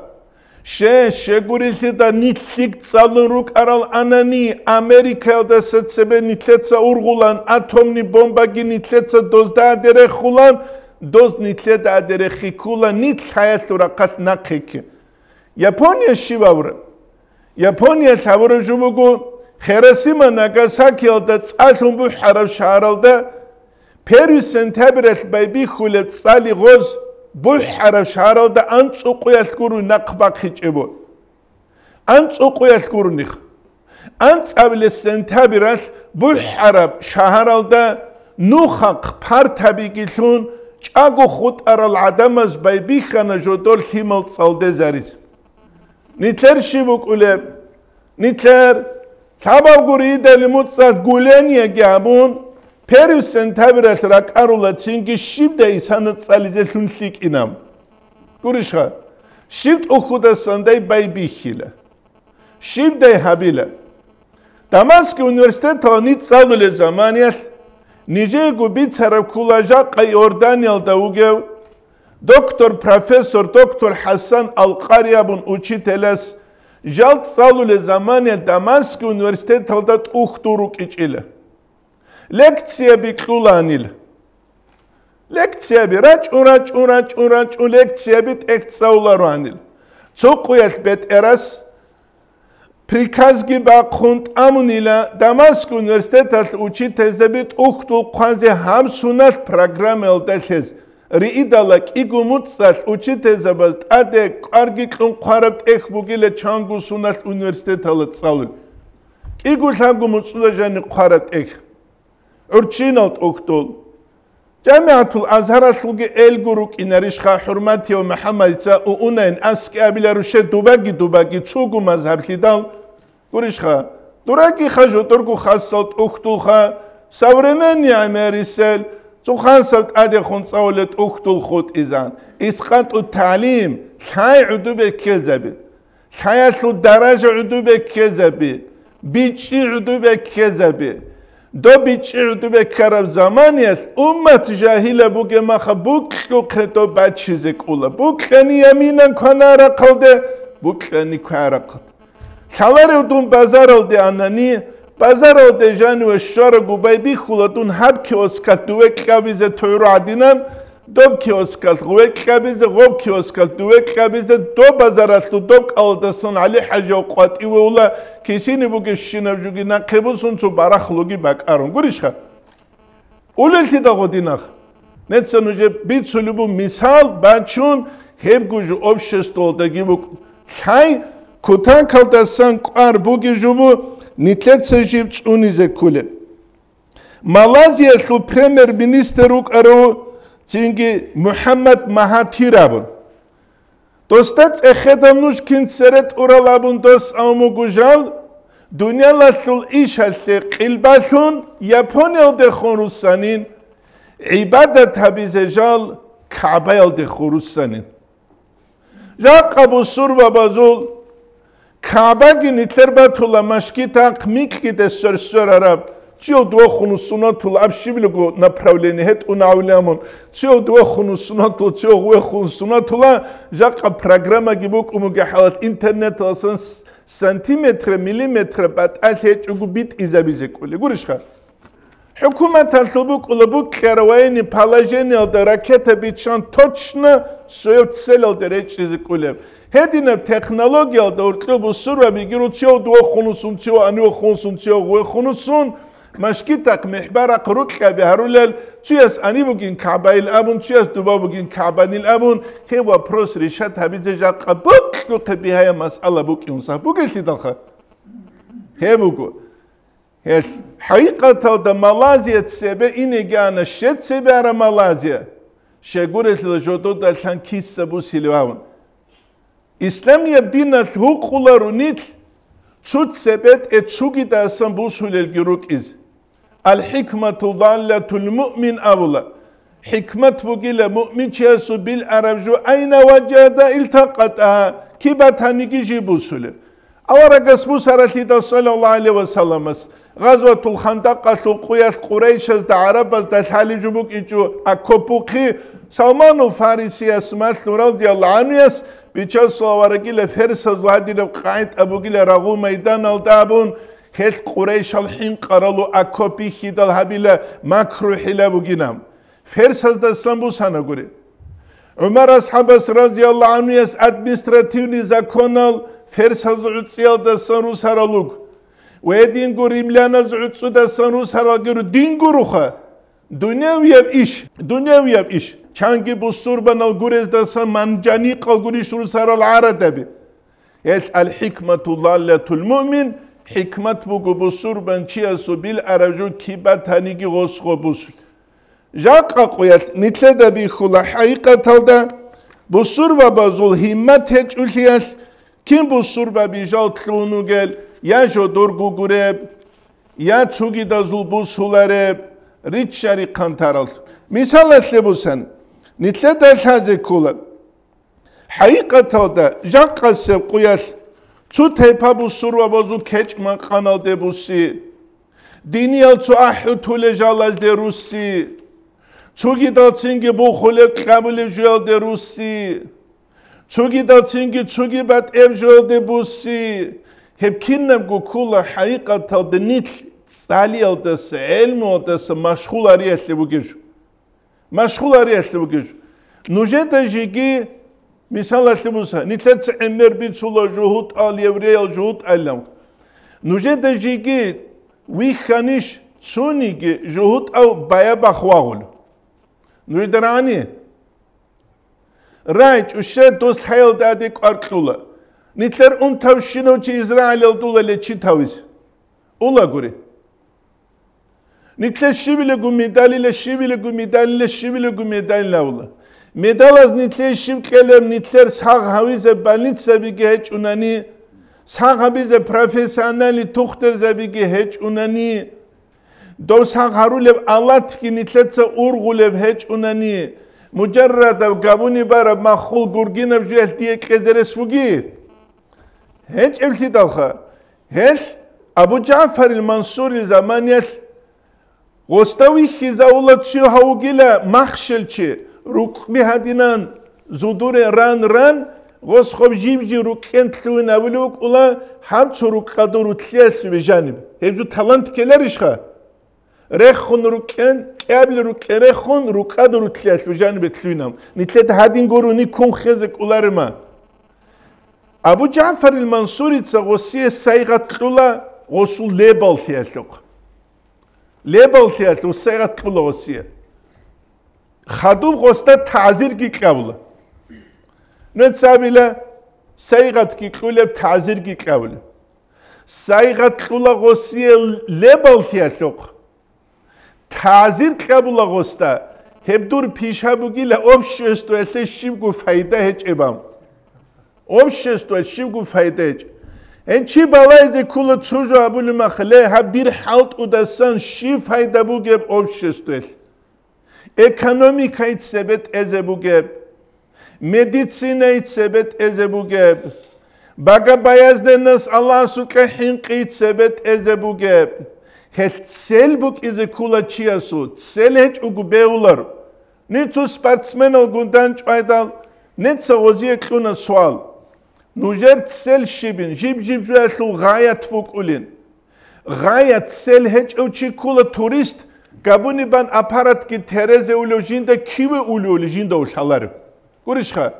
Шегурилти да нитлик цалурук арал анани Америка да сетсебе нитлеца ургулан атомни бомба ги нитлеца дозда дерехулан доз нитлета адерехикула нит хаятура кат нақики. Япония шивавра. Япония савра жубугу Хиросима Нагасаки алда цалумбу хараб шаралда Перви сентябрь байби хулет цали гоз бу хараб шаралда анцуқуяскуру нақбақичебо. Анцуқуяскурних. Анцавле сентябрь бу хараб шаралда нухақ партабигилун Чагу хут арал адамаз байбихана жодол химал цалде зарис. Нитлер шибук улеб. Нитлер табавгури делимутсат гуления гябун. Перив сентябрь рак арула цинги шибда исанат цализе лунлик инам. Гуришха. Шибд ухуда сандай байбихила. Шибдай хабила. Дамаски университет таланит цалуле заманият. Ниже губит сарабкулажак Иорданиал даугев, доктор профессор доктор Хасан Ал-Қариябун учителес, жалт салуле замане Дамаски университет талдат ухтурук ичиле. Лекция биклуланил. Лекция би рач лекция би текстауларуанил. Цоқуял бет ерас приказги бақхунт амунила Дамаск университетал учителзебит ухтул қазе хамсунал программел дэлхез. Риидала кигумуцал учителзебазт аде қарги клун қарабт эхбугиле чангу сунал университетал цалул. Кигул хагумуцула жани қарабт ех. Урчиналт ухтул. Jamiatul Azharasılgı el guruk inarişha hürmeti ve Muhammed'sa unayn aski abilaruşe dubagi tsugu mazhablidal gurişha duragi khaju turgu khassalt uhtulha savremen amerisel tsukhasalt ade khuntsawlet uhtul khut izan isqat at-ta'lim hay udube kezabi hayatu daraja udube kezabi biçi udube kezabi دو بیچه به کرب زمانی است امت جاهل بوگه مخبوک تو بد چیزی کوله بوکنی یمینن کنار قلده بوکنی کار قلد سالاره دون بازار الده آنانی بازار الده جانو شار گوبای بی خولتون هب کیوسکت دوه کابیزه تویرو عدینن دو کیوسکت غوه کابیزه غوب کیوسکت دوه کابیزه دو بازارتلو دو کالدسن علی حاجه و قاطی و اولا کسینی بوگه شنبجوگی نقبوسون تو براخلوگی بکارون گوریشخه اولتی دا گودینخ نتسنوجه بیت سلوبو مثال بچون هب گوجو обществолдagi bu hay kutan kaldasan qar bugi jubu nitlet sejib unize kule Malazya su premier minister uqaro Çünkü Muhammed Mahathirabun. Dostat ekhedamnuş kinseret uralabun dos amu gujal dünyalasıl iş halte qilbasun Japonya'da khorusanin ibadet habizejal Ka'ba'da khorusanin. Jaqabu surba bazul Ka'ba ginitler batula mashkita qmikide sörsör arab Ціо два хунусунатул абшиблигу направление хет унаулямон. Ціо два хунусунатул, ціо гуе хунусунатула жака программа гибук умуге халат интернет алсан сантиметр миллиметр бат алхеч угу бит изабизе кули. Гуришха. Hükümet altıbuk ulabuk kharawayni palajeni aldı raketa bitşan точно söyletsel aldı reçizi kuli. Hedine teknoloji aldı ortaya bu surva bigiru ціо два хуnusun, ціо anu hunusun, ціо gуе hunusun. مشكلتك محبرة قروك بهرولل تياس أني بقين كعبايل أبون تياس دوبا بقين كعبانيل أبون هو بروس ريشات هبيزة جاق بوك لقى بهاي مسألة بوك ينصح بوك اللي تدخل هي بوكو هي حقيقة دا مالازيا تسيبه إني جانا شد سيبه على مالازيا شاقورة لجودو دا لان كيس سبو سيلوان إسلام يبدينا الهوق رونيت تسود سبت اتسوكي دا سنبوسو للجروك إز الحكمة ضالة المؤمن أولا حكمة بقيلة مؤمن شاسو بالعربجو أين وجد التقطها كيبتاني جيبوسو له أورا قسمو سارتي دا صلى الله عليه وسلم غزوة الخندقة قوية قريش دا عرب دا الحالي جبوك إجو أكوبوكي سلمان فارسي اسمات رضي الله عنه Biçar soğuvarıgile fersaz vahadile qait abugile ragu meydan aldabun het Qureyş alhin qaralu akopi hidal habile makru hile buginam. Fersaz da sambu sana göre. Ömer ashabas radiyallahu anhu yas administrativni zakonal fersaz utsiyal da sanu saralug. Ve din gurimlana zutsu da sanu saralgır din guruha. Dünyaviyev iş. Çangi bu surbanal gurezdasa manjani qalguri şursaral aradabi. Es al hikmetu dallatul mu'min hikmet bu surban chiasu bil araju kibatanigi gosqobus. Jaqa qoyat nitleda bi khula haqiqatalda bu surba bazul himmet hiç ulhiyas kim bu surba bi jaltlunu gel ya jodorgu gureb ya tsugi da zulbu sulareb riçari kantaral. Misalatle bu sen Nitleda şaze kula. Haqiqatalda jaqase qoyas tu tepa bu surva bozu keçman kanal de busi. Diniyal tu ahutu le jalaz de rusi. Tu gidatsingi bu khule qabule jol de rusi. Tu gidatsingi tu gibat ev jol de busi. Hep kinnem gu kula haqiqatalda nit saliyal da elmo da maşghul ariyasle bu geç. Машхул арияслы бугеш. Нужета жиги мисал аслыбуса. Нитлец эмер бицула жухут ал евреял жухут аллам. Нужета жиги виханиш цуниги жухут ау бая бахвагул. Нужедарани. Райч уше дост хайл дади кварклула. Нитлер тавшиночи Израилел дула лечи тавис. Ула гури. Нитлер шивилегу медалиле шивилегу медалиле шивилегу медалиле ула. Медалаз нитлер шивкелем нитлер саг хавизе больница биги хеч унани. Саг хавизе профессионали тухтер забиги хеч унани. До саг харулев алатки нитлерца ургулев хеч унани. مجرد قابوني بارا مخول قرقينا بجهل ديك قزرس فوقير هيج ابلي دالخا هيج أبو جعفر المنصوري زمانيل غستوي خيزاولا تشيو هاوغيلا مخشل چي روك بهادينان زودور ران غس خوب جيب جي روكين تلوين أولوك اولا هم تو روك قدورو تليس بجانب هيجو تالانت كلاريشخا رخون روكين قبل روكين رخون روكادورو تليس بجانب تلوينام نتلت هادين قروني كون خزك اولارما أبو جعفر المنصوري تسغوسيه سايغة تلولا غسو ليبال ثيالوك ليبال ثيالوك سايغة تلولا غسيه خادوب غستا تعزير كي قبل نتسابيلا سايغة كي قولة تعزير كي قبل سايغة تلولا غسيه ليبال ثيالوك تعزير قبل غستا هبدور پیشابوگی لأبشستو اثل شیبگو فایده هج ابام أبشستو الشيبگو فایده هج این چی بالایزه کل تشوجو ابول مخله هبدیر حالت ودستان شی فایده بوگب أبشستو ال ekonomikayt sebet eze bugeb medicinayt sebet eze bugeb baga bayazdenas Allah suka hinqit sebet eze bugeb Hetsel buk ize kula chiasu, tsel hech ugubeular. Nitsu sportsmenal gundan çaydal, netsa oziye kluna sual. Nujer tsel shibin, jib juatlu gayat buk ulin. Gayat tsel hech uchi kula turist, gabuni ban aparat ki tereze ulo jinda kiwe ulo jinda ushalarım. Gurishka.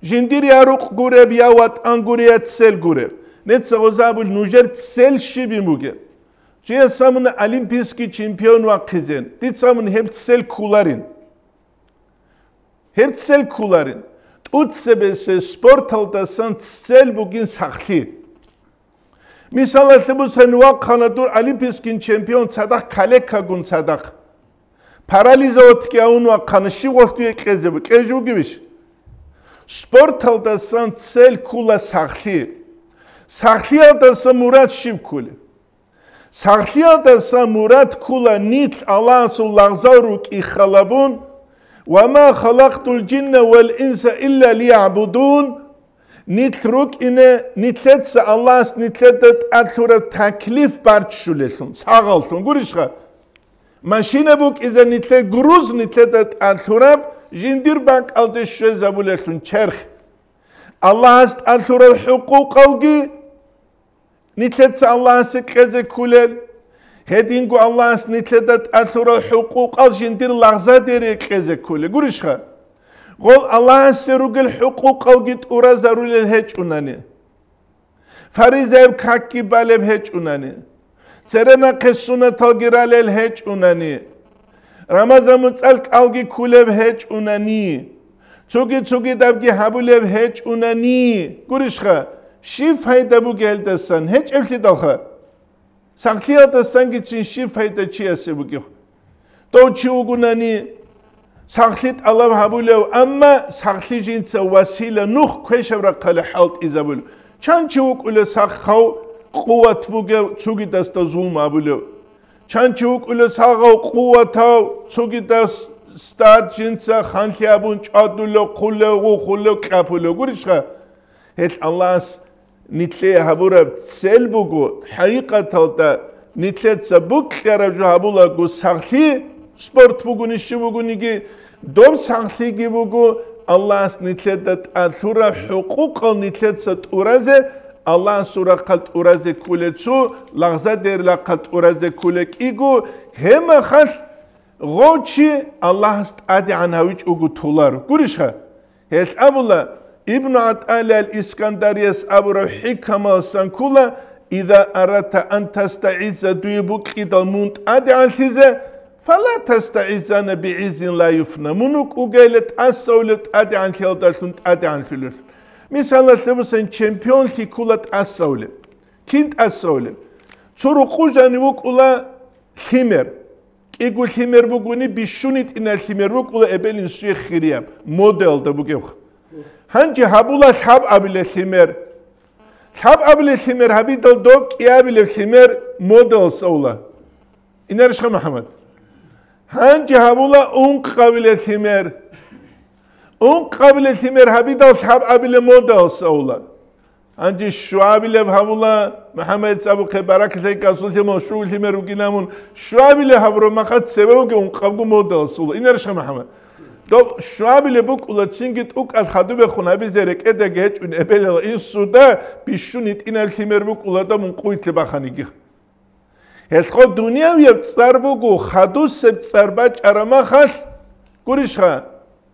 Jindir yaruk gureb yawat anguriyat tsel gureb. Netsa ozabul nujer tsel shibin bugeb. Çiğ samın Olimpiyski çempiyon vakızen. Dit samın hepsel kularin. Hepsel kularin. Ut sebese sport aldasan tsel bugün saklı. Misalatı bu sen vakanadur Olimpiyski çempiyon sadak kale kagun sadak. Paralize otki avun vakanı şi vaktu ekeze bu. Keju gibiş. Sport aldasan tsel kula saklı. Saklı aldasan murat şiv kuli. Sakhiyata murat kula nit Allah sullahu ki khalabun ve ma khalaqtul cinne vel insa illa liya'budun nit ruk ine nitletse Allah nitletet athura taklif barçulesun sağalsun gurishka maşine buk ize nitle gruz nitletet athura jindir bank alde şezabulesun çerh Allah ast athura hukuk algi Nitletsa Allah'ın sıkkeze kulel. Hedingu Allah'ın nitletat athura hukuk al jindir lagza deri keze kulel. Gurishka. Gol Allah'ın serugel hukuk al git ura zarulel heç unani. Farizev kakki balev heç unani. Serena kessunet al giralel heç unani. Ramazan tsalk algi kulev heç unani. Tsugi davgi habulev heç unani. Gurishka. Şif fayda bu geldesan hiç evli dalha. Sakliyata sanki için şif fayda çiyası bu gih. Doğçu ugunani saklit Allah habulev ama saklicintse vasile nuh kveşevra kale halt izabul. Çan çubuk ule sakhav kuvvet bu gih çugi dasta zulm habulev. Çan çubuk ule sakhav kuvvetav çugi dasta cinsa khantliyabun çadulo kulle kapulo. Gurishka. Hiç Allah's nitle habura selbugu hakikaten nitletse bu karaju habula gu sakhi sport bugun işi bugunigi dom sakhi gi bugu Allah's nitletet athura hukuk nitletse uraze Allah sura qalt uraze kuletsu lagza der la qalt uraze kulek igu hem khal غوشي الله استعدي عن هاويج أوغو تولار قرشها هيس أبولا ابن عطالة الإسكندرية أبو حكمة سنكولا إذا أردت أن تستعيذ دويبوك إذا المنت أدي عن تيزة فلا تستعيذن بعز لا يفنى منوك أوغيلت أسولت أدي عن تيلدالتون أدي عن تيلدالتون مثلا تبسن چمپيون تي كولت أسولت كنت أسولت تورو قوجاني وكولا خمر إيقو خمر بوغوني بيشونيت إن الخمر وكولا إبالين سوي خيريام موديل دا بوغيوخ هنجي هابولا ثاب أبل الخمر ثاب أبل الخمر هبيدل دوك إيابل الخمر موديل سولا إنا رشخة محمد هنجي هابولا أونق قبل الخمر أونق قبل الخمر هبيدل ثاب أبل موديل سولا هنجي شوابل هابولا محمد سابو خبرك ثيك أصول ثم شو الخمر وكينامون شوابل هابرو مخد سببوك أونق قبل موديل سولا إنا رشخة محمد دو شوابل بوك ولا تسنجت اوك الخدو بخونا بزرك ادا جهج ان ابل السودا بيشونيت ان الخمر بوك ولا دا من قويت لبخانيجي هلخو دنيا يبتصر بوكو خدو سبتصر باج ارما خاص قريشها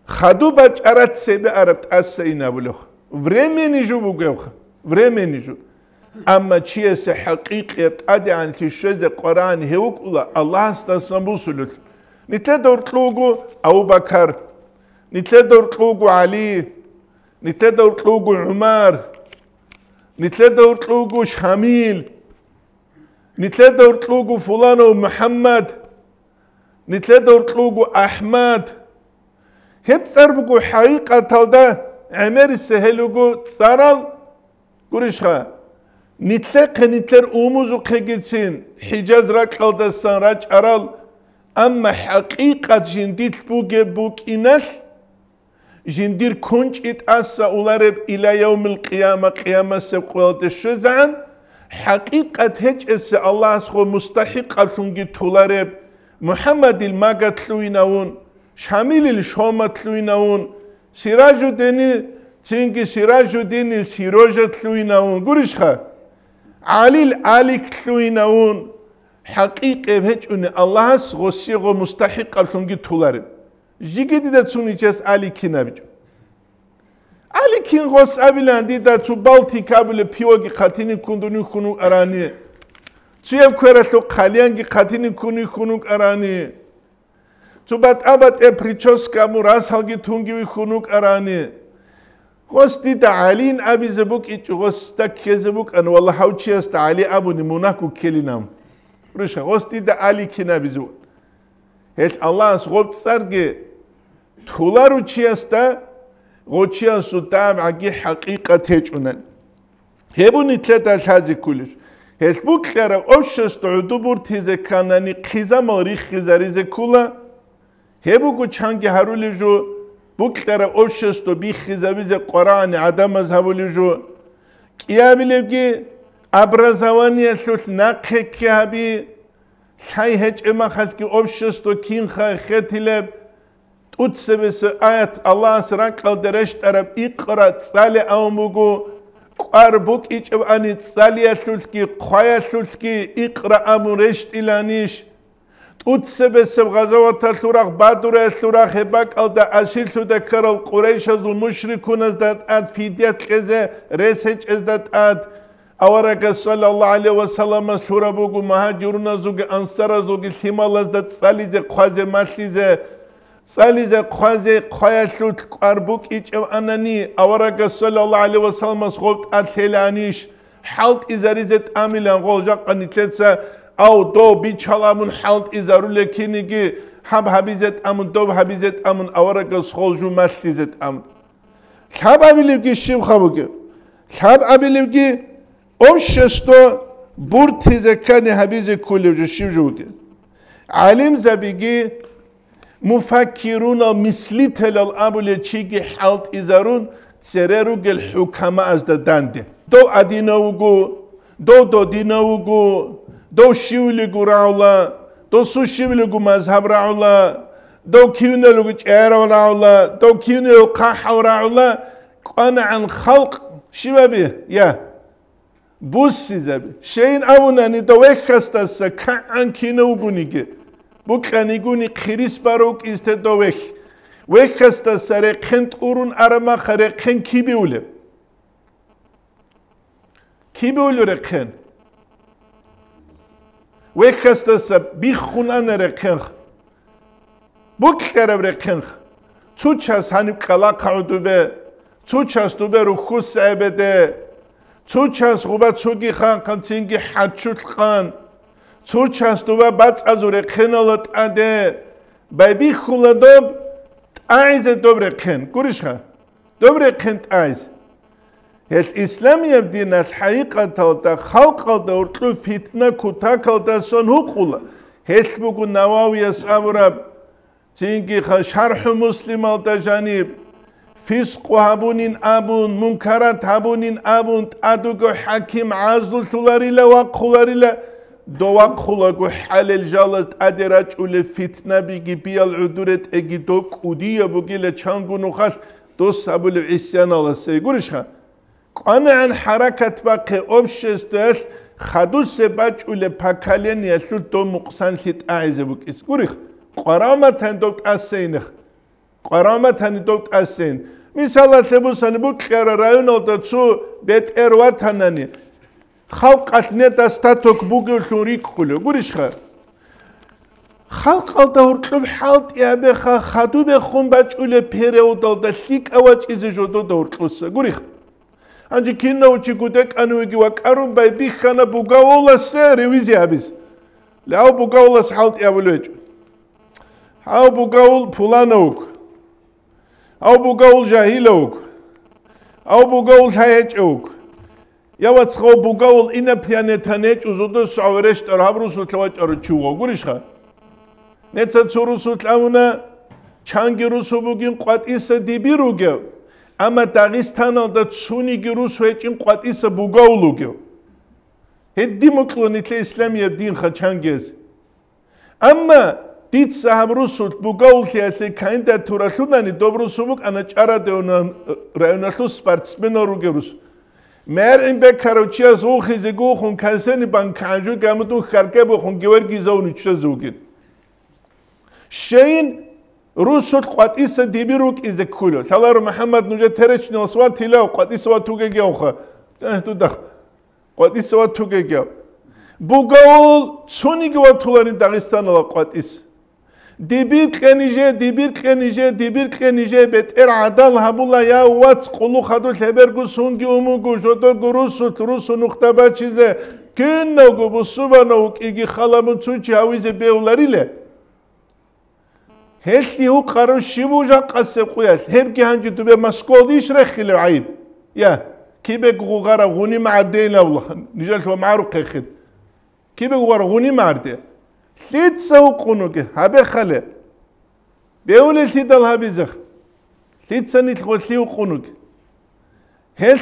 خدو باج ارات سبه عربت اسينا بلوخ времени جو بوغوخ времени جو اما چيس حقيقيت ادي عن تشز قران هوك ولا الله استسمبوسلت نتدور تلوغو ابو بكر نتدور تلوغو علي نتدور تلوغو عمر نتدور تلوغو شاميل نتدور تلوغو فلان ومحمد نتدور تلوغو احمد هب صربغو حقيقه تلدا عمر سهلوغو صارال قريشها نتلر اوموزو قيغيتسين حجاز راقلدا سانراج ارال أما حقيقة جندير بوك إنال جندير كونج إتأسى أولارب إلى يوم القيامة قيامة سبقوات الشزعان حقيقة هج أسى الله سخو مستحق ألفنجي تولارب محمد الماغا تلويناون شامل الشومة تلويناون سراج الدين تنجي سراج الدين السيروجة تلويناون قرشها علي الآلك تلويناون حقيقة بهج أن الله سغسيغو مستحق الفنجي تولارب جيجي دا تسوني جاس علي كينا بجو علي كين غس أبلان دي دا تو بالتي كابل بيوغي قاتيني كندوني خنوك أراني تو يب كورسو قاليانجي قاتيني كوني خنوك أراني تو بات أبات إبريتشوس كامو راس هالجي تونجي خنوك أراني غس دي دا علين أبي زبوك إيش غس دا كي زبوك أن والله هاوشي است علي أبو نموناكو كيلينام رشا غستي دا علي كنا بزول هل الله سغوب تسرقي تولارو چيستا غوچيان سوتام عقي حقيقة هيجونن هبو نتلتا الحازي كلش هل بوك خيرا اوشست عدوبور تيزي كاناني قيزا ماريخ خيزاريزي كولا هبو كو چانگي هارولي جو بوك خيرا اوشست بي خيزابيزي قرآن عدم مذهبو لجو كيابي لبكي образование слут накекяби сайхеч эма халки общество кинха хетилеб утсебес аят Аллах сракал дерешт араб икра цали аумугу قاربوك إيش أباني تسالي أسلسكي قايا أسلسكي إقرأ أمرشت إلانيش تسبب سب غزوات السورة بادر السورة هباك ألدا أسيل سودا كرل قريش از المشركون ازداد آد فيديات كذا رسج ازداد آد أورك صلى الله عليه وسلم سورة بوغو مهاجرون زوج أنصار زوج ثمال ازداد سالي زي قوازي ماشي زي سالي زي قوازي قايا سلسك قاربوك إيش أباني أورك صلى الله عليه وسلم سخوت آد ثلانيش حالت إزاريزت آميلان غول جاق نتلتسا أو دو بيشالامون حالت إزارو لكينيجي حب حبيزت أمون دو حبيزت أمون أورك سخول جو ماشتيزت أمون حب أبيليبكي شيب خابوكي حب أبيليبكي أمشستو بورتيزة كان حبيزة كله جو شيب جوكي علم زبيجي مفكرون مثلي تلال أبولي تشيجي حالت إزارون سررو جل حكامة أزدا دانده دو أدينوغو دو دينوغو دو شيوليغو راولا دو سو شيوليغو مذهب راولا دو كيونلوغو جيرو راولا دو كيونلوغو قاحو راولا قانا عن خلق شبابي يا بوسي زبي شين أوناني دو اخستاسا كعن كينوغو نيجي Bukaniguni khiris barok istetowech. Wechasta sarekhent urun arama kharekhen kibiule. Kibiule rekhen. Wechasta sa bikhunan rekhen. Bukkarab rekhen. Tuchas hanib kala qaudube. Tuchas tube rukhus sabede. Tuchas ghuba tsugi khan qantingi hachut khan. Tuchas tube bats azure khenalat ade. Baby khuladob Aiz dobre khen, kurishha. Dobre khen aiz. El İslamiyet dinat haqiqatan xalqda urtlu fitna kutakda son huqula. Hel bugun Navaviyas avrab çünkü şerh Müslim alta janib fisq habunin abun munkarat habunin abun adugo hakim azul sularıyla ve kularıyla Dova kulagu halel jalat aderaç ule fitna bigi biyal uduret egi dok udiya bugile çangunu khal dos sabul isyan alası gurişha qana'an harakat baqi obşes des khadus sebaç ule pakalen yasul do muqsan lit aize bukis gurix qaramatan dok aseynih qaramatan dok aseyn misalat lebusan bu qara rayon olda su bet erwatanani Xalq atneta statok bugül şurikulu gurişha. Xalq alta urtlub halt yabe xadu be xumbaç ule periodalda lik avaç izi jodo da urtlusa gurix. Anci kinna uçi gudek anuigi vakarun bay bixana bugavolasa reviziya biz. Lao bugavolas halt yabulöç. Hao bugavol pulanavuk. Hao bugavol jahilavuk. Hao bugavol hayeçavuk. Yavat xo bugavol ina planetanech uzodo saveresh tarabrusu tlawacharu chugo gurishha. Netsa tsurusu tlauna changirusu bugin qatisa dibiruge. Ama Dağistan'da tsuni girusu için qatisa bugavluge. Heddi muklunitle İslamiyet din khaçangez. Ama dit sahabrusu bugavl tiyase kainda turashudani dobrusubuk anachara deonan rayonaslu sportsmenorugerus. Mer in bekarochias ochize gochun kanseni bankanju gamutun kharke bochun gevergi zaun içezugin. Şeyin Rusut qatisa dibiruk izekulo. Salar Muhammed nuje tereçne osva tila qatisa wa tuge gevkha. Tu dakh. Qatisa wa tuge gev. Bugavul tsuni gev tulani Dağistan ala qatis. Dibir qenije beter adal habulla ya wats qulu khadu lebergu sungi umugu jodo gurusut rusu nuqtaba chize kinnogu busubano igi khalamun tsuchi hawize beularile. Helti hu qaru shibuja qasse quyas hebki hanji tube maskodi ishrekhile ayib. Ya kibe gugara guni ma'adena Allah nijal wa ma'ru qekhid. Kibe gugara guni ma'ade. Lit sauqunuke habe khale beule tidal habizakh lit sanit kholi uqunuke hel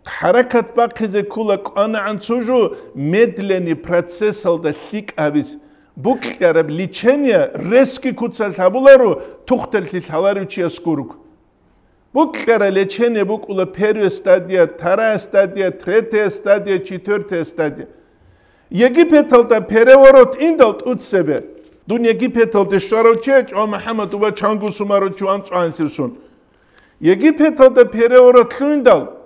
harakat baqize kula qana an suju medleni proces alda lik abiz buqarab lichenia reski kutsal habularu tuxtel lit halaru chiaskuruk buqara lichenia buqula perio stadia tara stadia trete stadia четвёртая stadia Египеталда переворот индалт утсебе. Дун Египеталда шарочеч о Мухаммад уба чангу сумаро чуан чуансивсун. Египеталда переворот луиндал.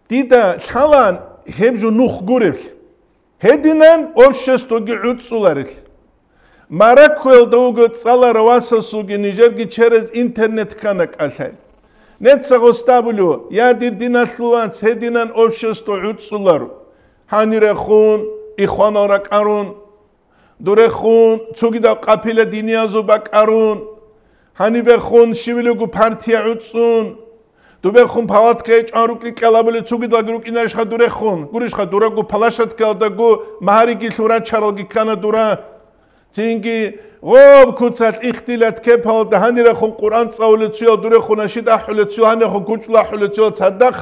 Дида шалан хебжу нух гурев. Хединан обществоги утсуларил. Маракуэлда уго цала равасасуги нижерги через интернет канак алхай. Нет сагостабулю. Ядир динаслуан хединан общество утсулару. Ханирехун Ikhwana karun, durechun, tsugida kapile diniyazu bakarun, hani bechun şivilugu partiya utsun, dubechun palat keç arukli kalabili tsugida guruk inashha durechun, gurishha duragu palashat kaldagu maharigi sura charalgi kana dura, zingi gob kutsat ihtilat kepal da hani rechun Kur'an tsawlitsuyo durechun ashid ahulitsuyo hani rechun kuchla ahulitsuyo tsaddaq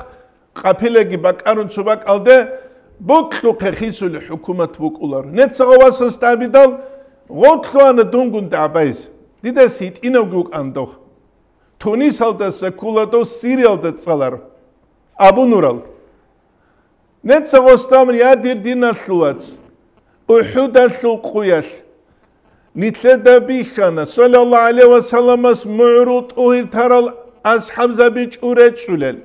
kapilegi bakarun tsubak alde, Buklu qexisul hukumat bukular. Net sagawasas tabidal gotlu ana dungun tabayz. Dida sit inoguk andoh. Tunis alda sakulado Sirialda tsalar. Abu Nural. Net sagostamr yadir dinasluats. Uhudaslu quyas. نتلدا بيخانا صلى الله عليه وسلم معروض أهير ترى أصحاب زبيج أوريتشولل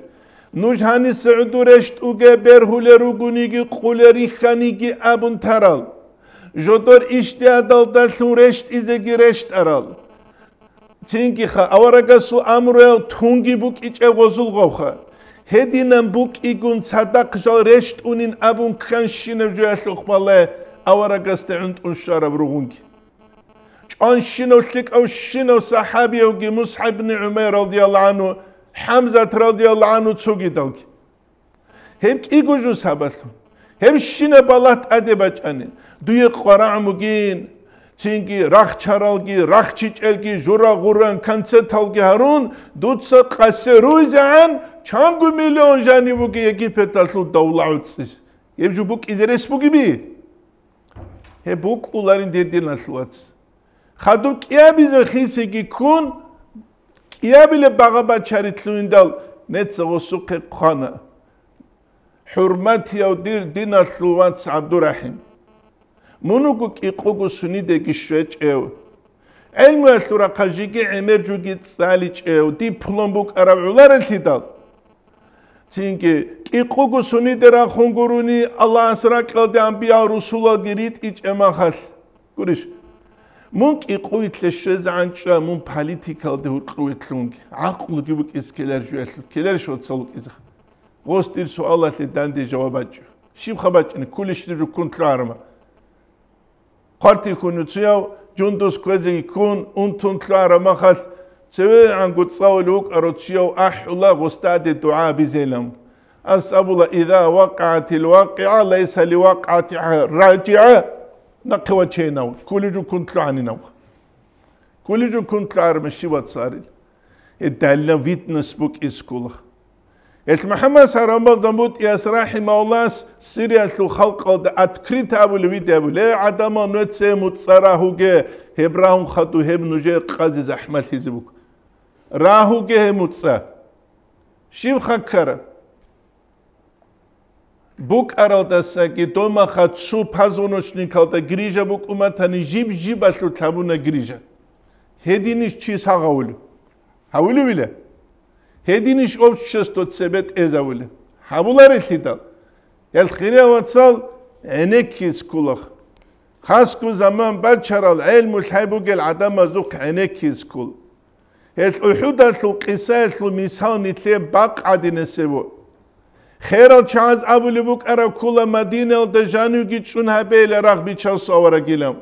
نوجهاني سعدو رشت أوغي برهولي روغونيغي قولي ريخانيغي أبن ترال جودور اشتيادال دالتون رشت إزيغي رشت أرال تينكي خا أورغاسو أمرو تونغي بوك إيجي غزول غوخا هدينام بوك إيغون صدق جال رشت أونين أبن كانشينو جوالو خمالي أورغاس تعند أنشارب روغونغي أنشينو سلك أو شينو صحابي أوغي مصعب بن عمير رضي الله عنه حمزة رضي الله عنه تسوغي دالك هم إيغو جو سابتو هم شينا بالات أدباج أني دوي قرع مغين تينكي راخ چارالگي راخ چيچلگي جورا غوران كانسيتالگي هارون دوتسا قاسي روزان چانگو مليون جاني بوغي يكي پتاسو دولع utsız يبجو بوك إزرس بوغي بي he buk uların derdi nasıl atsız خادو كيا بيزو خيسي كون كيا بيلي باغا چاريتلوين دال نتسغو سوق قانا حرمتي او دير دينا سلوات عبد الرحيم منوكو كيقوكو سوني ديكي شويت ايو علمو اسلورا قاجيكي عمر جوكي تساليج ايو دي بلومبوك ارابعولار التدال تينكي كيقوكو سوني ديرا خونغوروني الله اسراك قلدي انبياء رسولا ديريت ايج اما خاص قوليش مونك يقويت للشيز عنشا مون باليتيكال ده قويت لونك عقل جيبك اسكيلر جوال كيلر شو تصلك إذا غوستير سؤالات داندي جوابات جو شيب خبات إن كل شيء يكون كلارما قارتي يكون تسياو جندوس كويز يكون أنتون كلارما خال سوي عن قد صاولوك أروتشيو الله غستاد الدعاء بزيلم أسأل الله إذا وقعت الواقعة ليس لوقعتها راجعة نقوى تشيناو كل جو كنت لعني نو كل جو كنت لعر مشي واتساريل الدالة فيتنس بوك إسكولا محمد سرام ضموت يسراحي مولاس سيريا لو خلق أتكريت أبو الفيديو أبو لا عدم نتسي متصراهو جه هبراهم خطو هم نجي قازز أحمد هزبوك راهو جه متصا شيب خكرة بوك أرادساكي دوما خد سو پازونوشني كالتا گريجا بوك أمتاني جيب أسلو تابونا گريجا هدينيش چيز هاولو هاولو بيلا هدينيش أوبشستو تسبت إزاولو هاولار التدال يالخيريا واتسال عنكيز كولخ خاصكو زمان باتشارال علم الحيبوك العدم زوق عنكيز كول الأحودة سلو قصة سلو ميسان نتلي باق عدين السبو خيرال چاز أبو لبوك أرى كل مدينة ودجانو جيتشون هبيل رغبي چاس آورا گيلم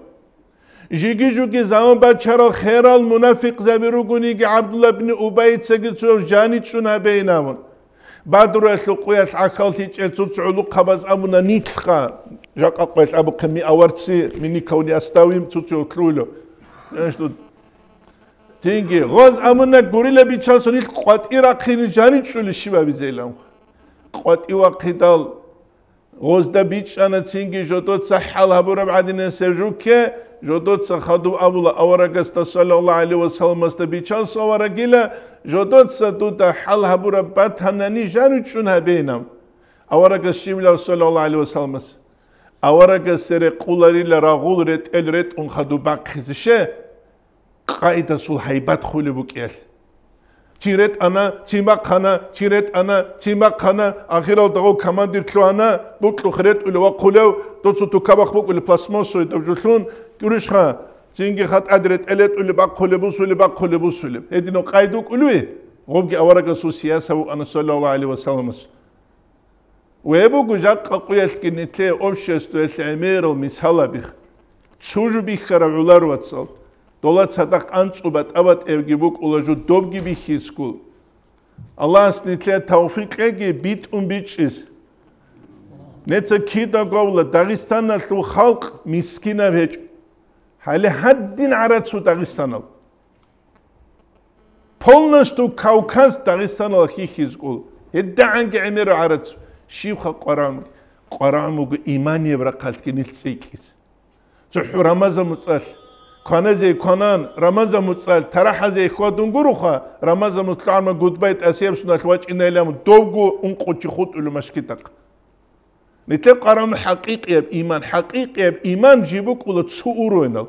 جيجي جوكي زمان بچارال خيرال منافق زبيرو گوني گي عبدالله بن أبي تسجد جاني چون هبيل نامون بعد رو اسلو قويت عقال تيج اتسو تعلو قبض أمونا نيتلقا جاقا قويت أبو قمي أورتسي مني كوني أستاويم تسو تلولو تينجي غاز أمونا قوريلا بيچاسو نيت قوات إراقيني جاني چول الشباب زيلام قواتي وقتال غزدا بيتش أنا تينجي جودوت صحال هبورا بعدين سرجوكي جودوت صخدو أبولا أورغست صلى الله عليه وسلم استبيتشان صورغيلا جودوت صدوتا حال هبورا باتهناني جانو تشونها بينام أورغست شيملا صلى الله عليه وسلم أورغست سري قولاري لراغول ريت الريت انخدو باقخزشه قائدة سلحيبات خولي بوكيال تيرت أنا تيماق أنا تيرت أنا تيماق أنا آخر الدعوة كماندير تلو أنا بوكلو خريت ولا وقولوا توصل تكابخ بوك ولا بلاسمون سوي تبجلون كورش خا تينجي خات أدرت ألت ولا بقول بوس ولا بقول بوس ولا هدينو قايدوك ولوي غوبك أورق السياسة وأنا صلى الله عليه وسلم ويبوك جاك قويت كنتلي أوبشستو العمير ومسهلا بيخ تسوجو بيخ كرعولار واتسال دولت صدق أنصبت أبد أبجيبوك ولاجو دوبجي بيخيسكول الله سنتلي توفيق أجي بيت بيتشيس نتسا كيدا قولا داغستان لو خلق مسكينة بيج حالي حدين عراتسو داغستان полностью كوكاز داغستان لخيخيسكول هدا عنك عميرو عراتسو شيخ قرامو إيماني برقالك نلتسيكيس زحو رمزة متصال كان زي كانان رمضان متصل ترى زي خودون جروخا رمضان متصل ما قد بيت أسيب سنة الوجه إن لهم دوغو أنقذ خود ولا مشكلتك نتلقى قرآن حقيقي بإيمان حقيقي بإيمان جيبوك ولا تسورو إنه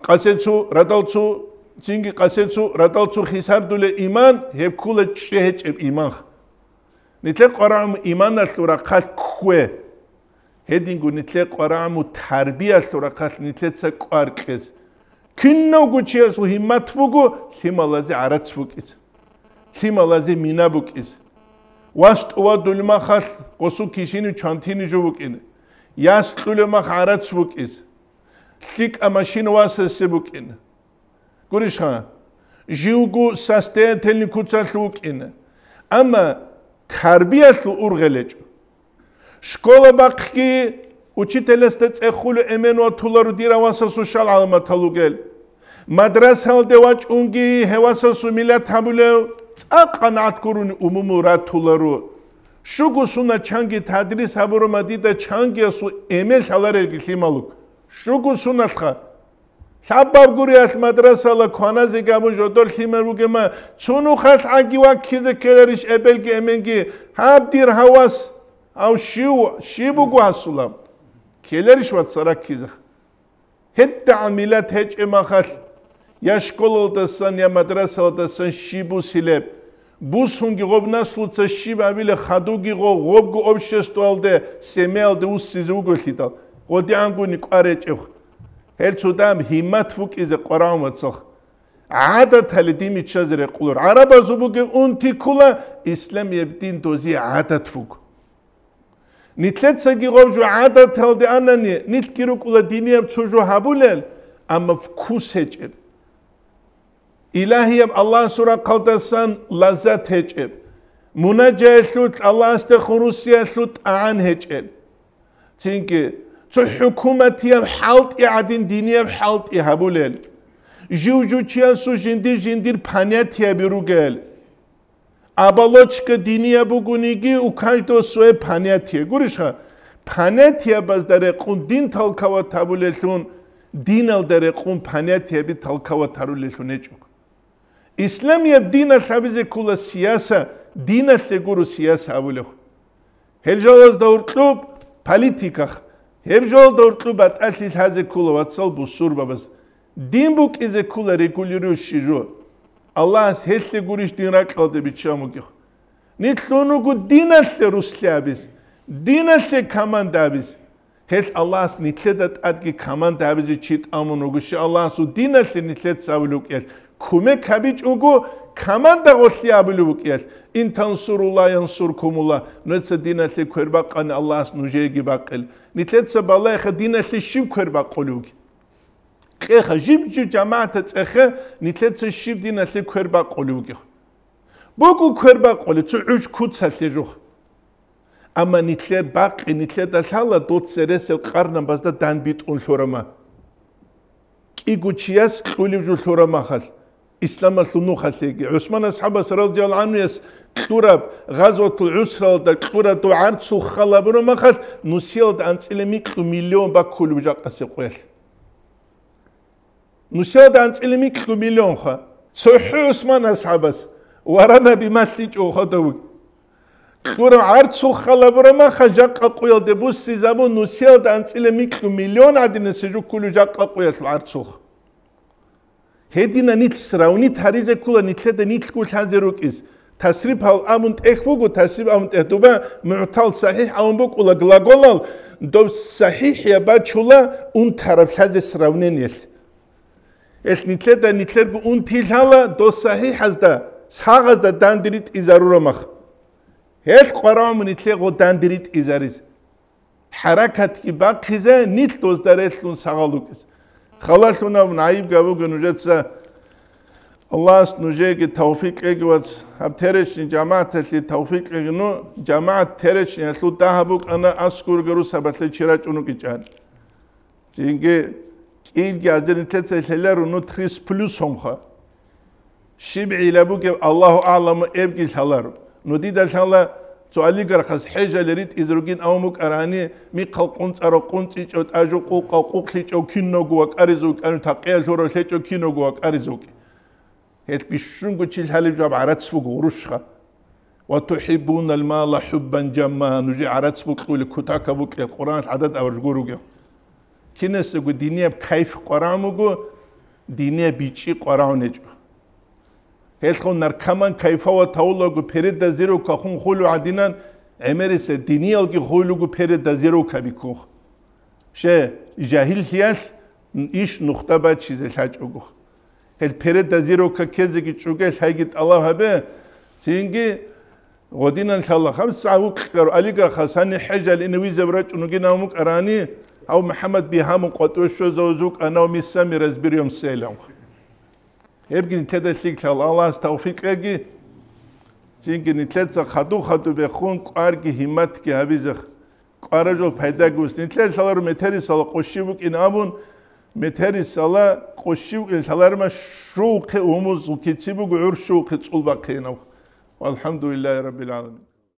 قصدسو ردالسو زنگی قصدسو ردالسو خیسار دوله ایمان هب کول چهچ ایمان نتلق قرآن ایمان الورقات کوه هدینگو نتلق قرآن تربیه الورقات نتلق سقار کس کنو گوچیاسو همت بگو همالازی عرض بکیز همالازی مینا بکیز واست او دولما خال قصو کشینی چانتینی جو بکنه یاست دولما عرض بکیز لیک اماشین واسه بکنه گوریش خان جیوگو ساسته تلنی کوچال بکنه اما تربیت ورغلج شکل باقی учителестец ეხული ემენო თულარო დირავასასუ შალალმა თალუგელ მადრასალ დევაჭუნგი ჰევასასუ მილათაბულე წაყანათ გურუნი უმუმურა თულარო შუგუსუნა ჩანგი თადრის აბურმა დიდა ჩანგიასუ ემელ შალარელგი ხიმალუ შუგუსუნა ხა საბაბგურიას მადრასალა ქონაზე გამოჟოდორ ხიმერუგემა ცუნუ ხალ აგივა ქიზე კელერიშ ებელგი ემენგი ჰაბდირ ჰავას აუ შიბუგუ ასულამ كيلرش واتسرك كيزخ هد عملات هج امخل يا شكول دسن يا مدرسة دسن شيبو سيلب بوسونغي غوب نسلو تشيب ابيله خدوغي غوب اوبشستوالده سميالده وسيزوغو خيتال غودي انغو نيقاريچخ هل سودام همت بوك از قران واتسخ عادت هل ديمي تشازر قلور عربا زبوغ اونتي كولا اسلام يبدين دوزي عادت بوك نتلت سجي غوجو عادة هالدي أنني نتكيرو كلا دينيا بتشوجو هابولل أما فكوس هجب إلهي الله سورة قدسان لذات هجب مناجاة ثلوت الله استخروسيا ثلوت أعان هجب تينكي تو حكومتي بحالت إعادين دينيا بحالت إهابولل جوجو تياسو جندير بانياتيا بيروغل აბალოჩკა დინია ბუგუნიგი უკაჟდო სვე ფანეთია გურიშა ფანეთია ბაზდარე ყუნ დინ თალქავა თაბულელუნ დინალდარე ყუნ ფანეთიები თალქავა თარულელუნ ეჭუკ ისლამია დინა ხაბიზე კულა სიასა დინა ლეგურუ სიასა აბულეხ ჰერჟალას დაურტლუბ პოლიტიკა ჰერჟალ დაურტლუბ ატალი ჰაზე კულა ვატსალ ბუსურბაბას დინბუკიზე კულა რეგულირუ შიჟო Allah's helle gurish dinrakade bichamugi. Nitlunugu dinalle ruslabis. Dinalle kamandabis. Hel Allah's nitledat adgi kamandabis chit amunugushi Allah's dinalle nitlet savluk el. Kume kabich ugu kamanda gosli abuluk el. In tansurullah yansurkumullah. Netsa dinalle kwerbaqan Allah's nujegi baqel. Nitlet saballah dinalle shib kwerbaqulugi. خ جيب جو جماعة تخ نتلت الشيب دينا تلي كربا قولوجي بوكو كربا قولي تعوج كود سالجوخ أما نتلت باقي نتلت الحالة دوت سرس القرن بس ده دان بيت أون شورما إيجوتشياس قولي جو شورما خال إسلام الثنو خالتيجي عثمان أصحاب رضي الله عنه يس كتورب غزوة العسرة ده كتورب دو عرسو خلا برو ما خال نسيل ده أنسلمي مليون باكل بجاق سقويل نسيت أن تعلمي كل مليون خا صحيح عثمان أصحابس ورانا بمثلج أو خدوق كورم عرض سوخ خلا برما خجاق قويل دبوس زبون نسيت أن تعلمي كل مليون عدنا سجوا كل جاق قويل العرض سوخ هدينا نتسراوني تهريزة كلها نتلد نتلقول هذيروك إز تسريب هال أمونت إخوجو تسريب أمونت إهدوبا معتال صحيح أمبوك ولا غلاغولال دو صحيح يا باتشولا أون طرف هذا سراونين يل نتلد نتلد أون تيلها دو صحيح هذا ساغز دا داندريت إزارورا مخ هل قرام نتلد داندريت إزاريز حركات كي باقيزة نتل دوز داريتلون ساغالوكيز خلاصونا من عيب قابوك نجدسا الله نجيك توفيق إيجوات هب ترشني جماعة اللي توفيق إيجنو جماعة ترشني أسلو داهبوك أنا أسكور قرو سبتلي چراج أنوكي جان جينكي إيجي عزيزي تلسل هلارو نو 3 بلوس همخا شبعي لابوك الله أعلم إبقي الهلارو نو ديدا الهلا سؤالي قرخص حاجة لريد إزروجين أومك أراني مي قلقونت أرو قونتيج أو تأجو قوقا قوقليج أو كينو قوك أريزوك أنو تقيل شورو ليج أو كينو قوك أريزوك هيت بيشونكو تشيل هالي جواب عراتسبوك ورشخا وتحبون المال حبا جما نجي عراتسبوك قولي كتاكبوك القرآن العدد أو رجوروك كنس يقول دينيا بكيف قراموكو دينية بيتشي قراونجو هلخون نركمان كيفوا تاولوغو بيرد زيرو كخون خولو عدينان امرس دينية الكي خولوغو بيرد زيرو كبيكوخ شه جاهل هيال إيش نختبة چيز الحاجوغو هل بيرد زيرو ككيزي چوغل هايجت الله هبه سينجي غدينا إن شاء الله 5 ساعة وكرو عليك خساني حاجة لإنه زبرت ونجينا ومك أراني أو محمد بيهام قطوشو زوزوك أنا ومسامي رزبيريوم سيلام يبقى نتدلك الله استوفيق أجي سينجي نتلت خدو بخون قارك همتك هبيزخ قارجو پیدا گوست نتلت سالار متری سال قشيبك إن أبون متری سال قشيبك سالار ما شوق أموز وكتسيبك عور شوق تصل بقينا والحمد لله رب العالمين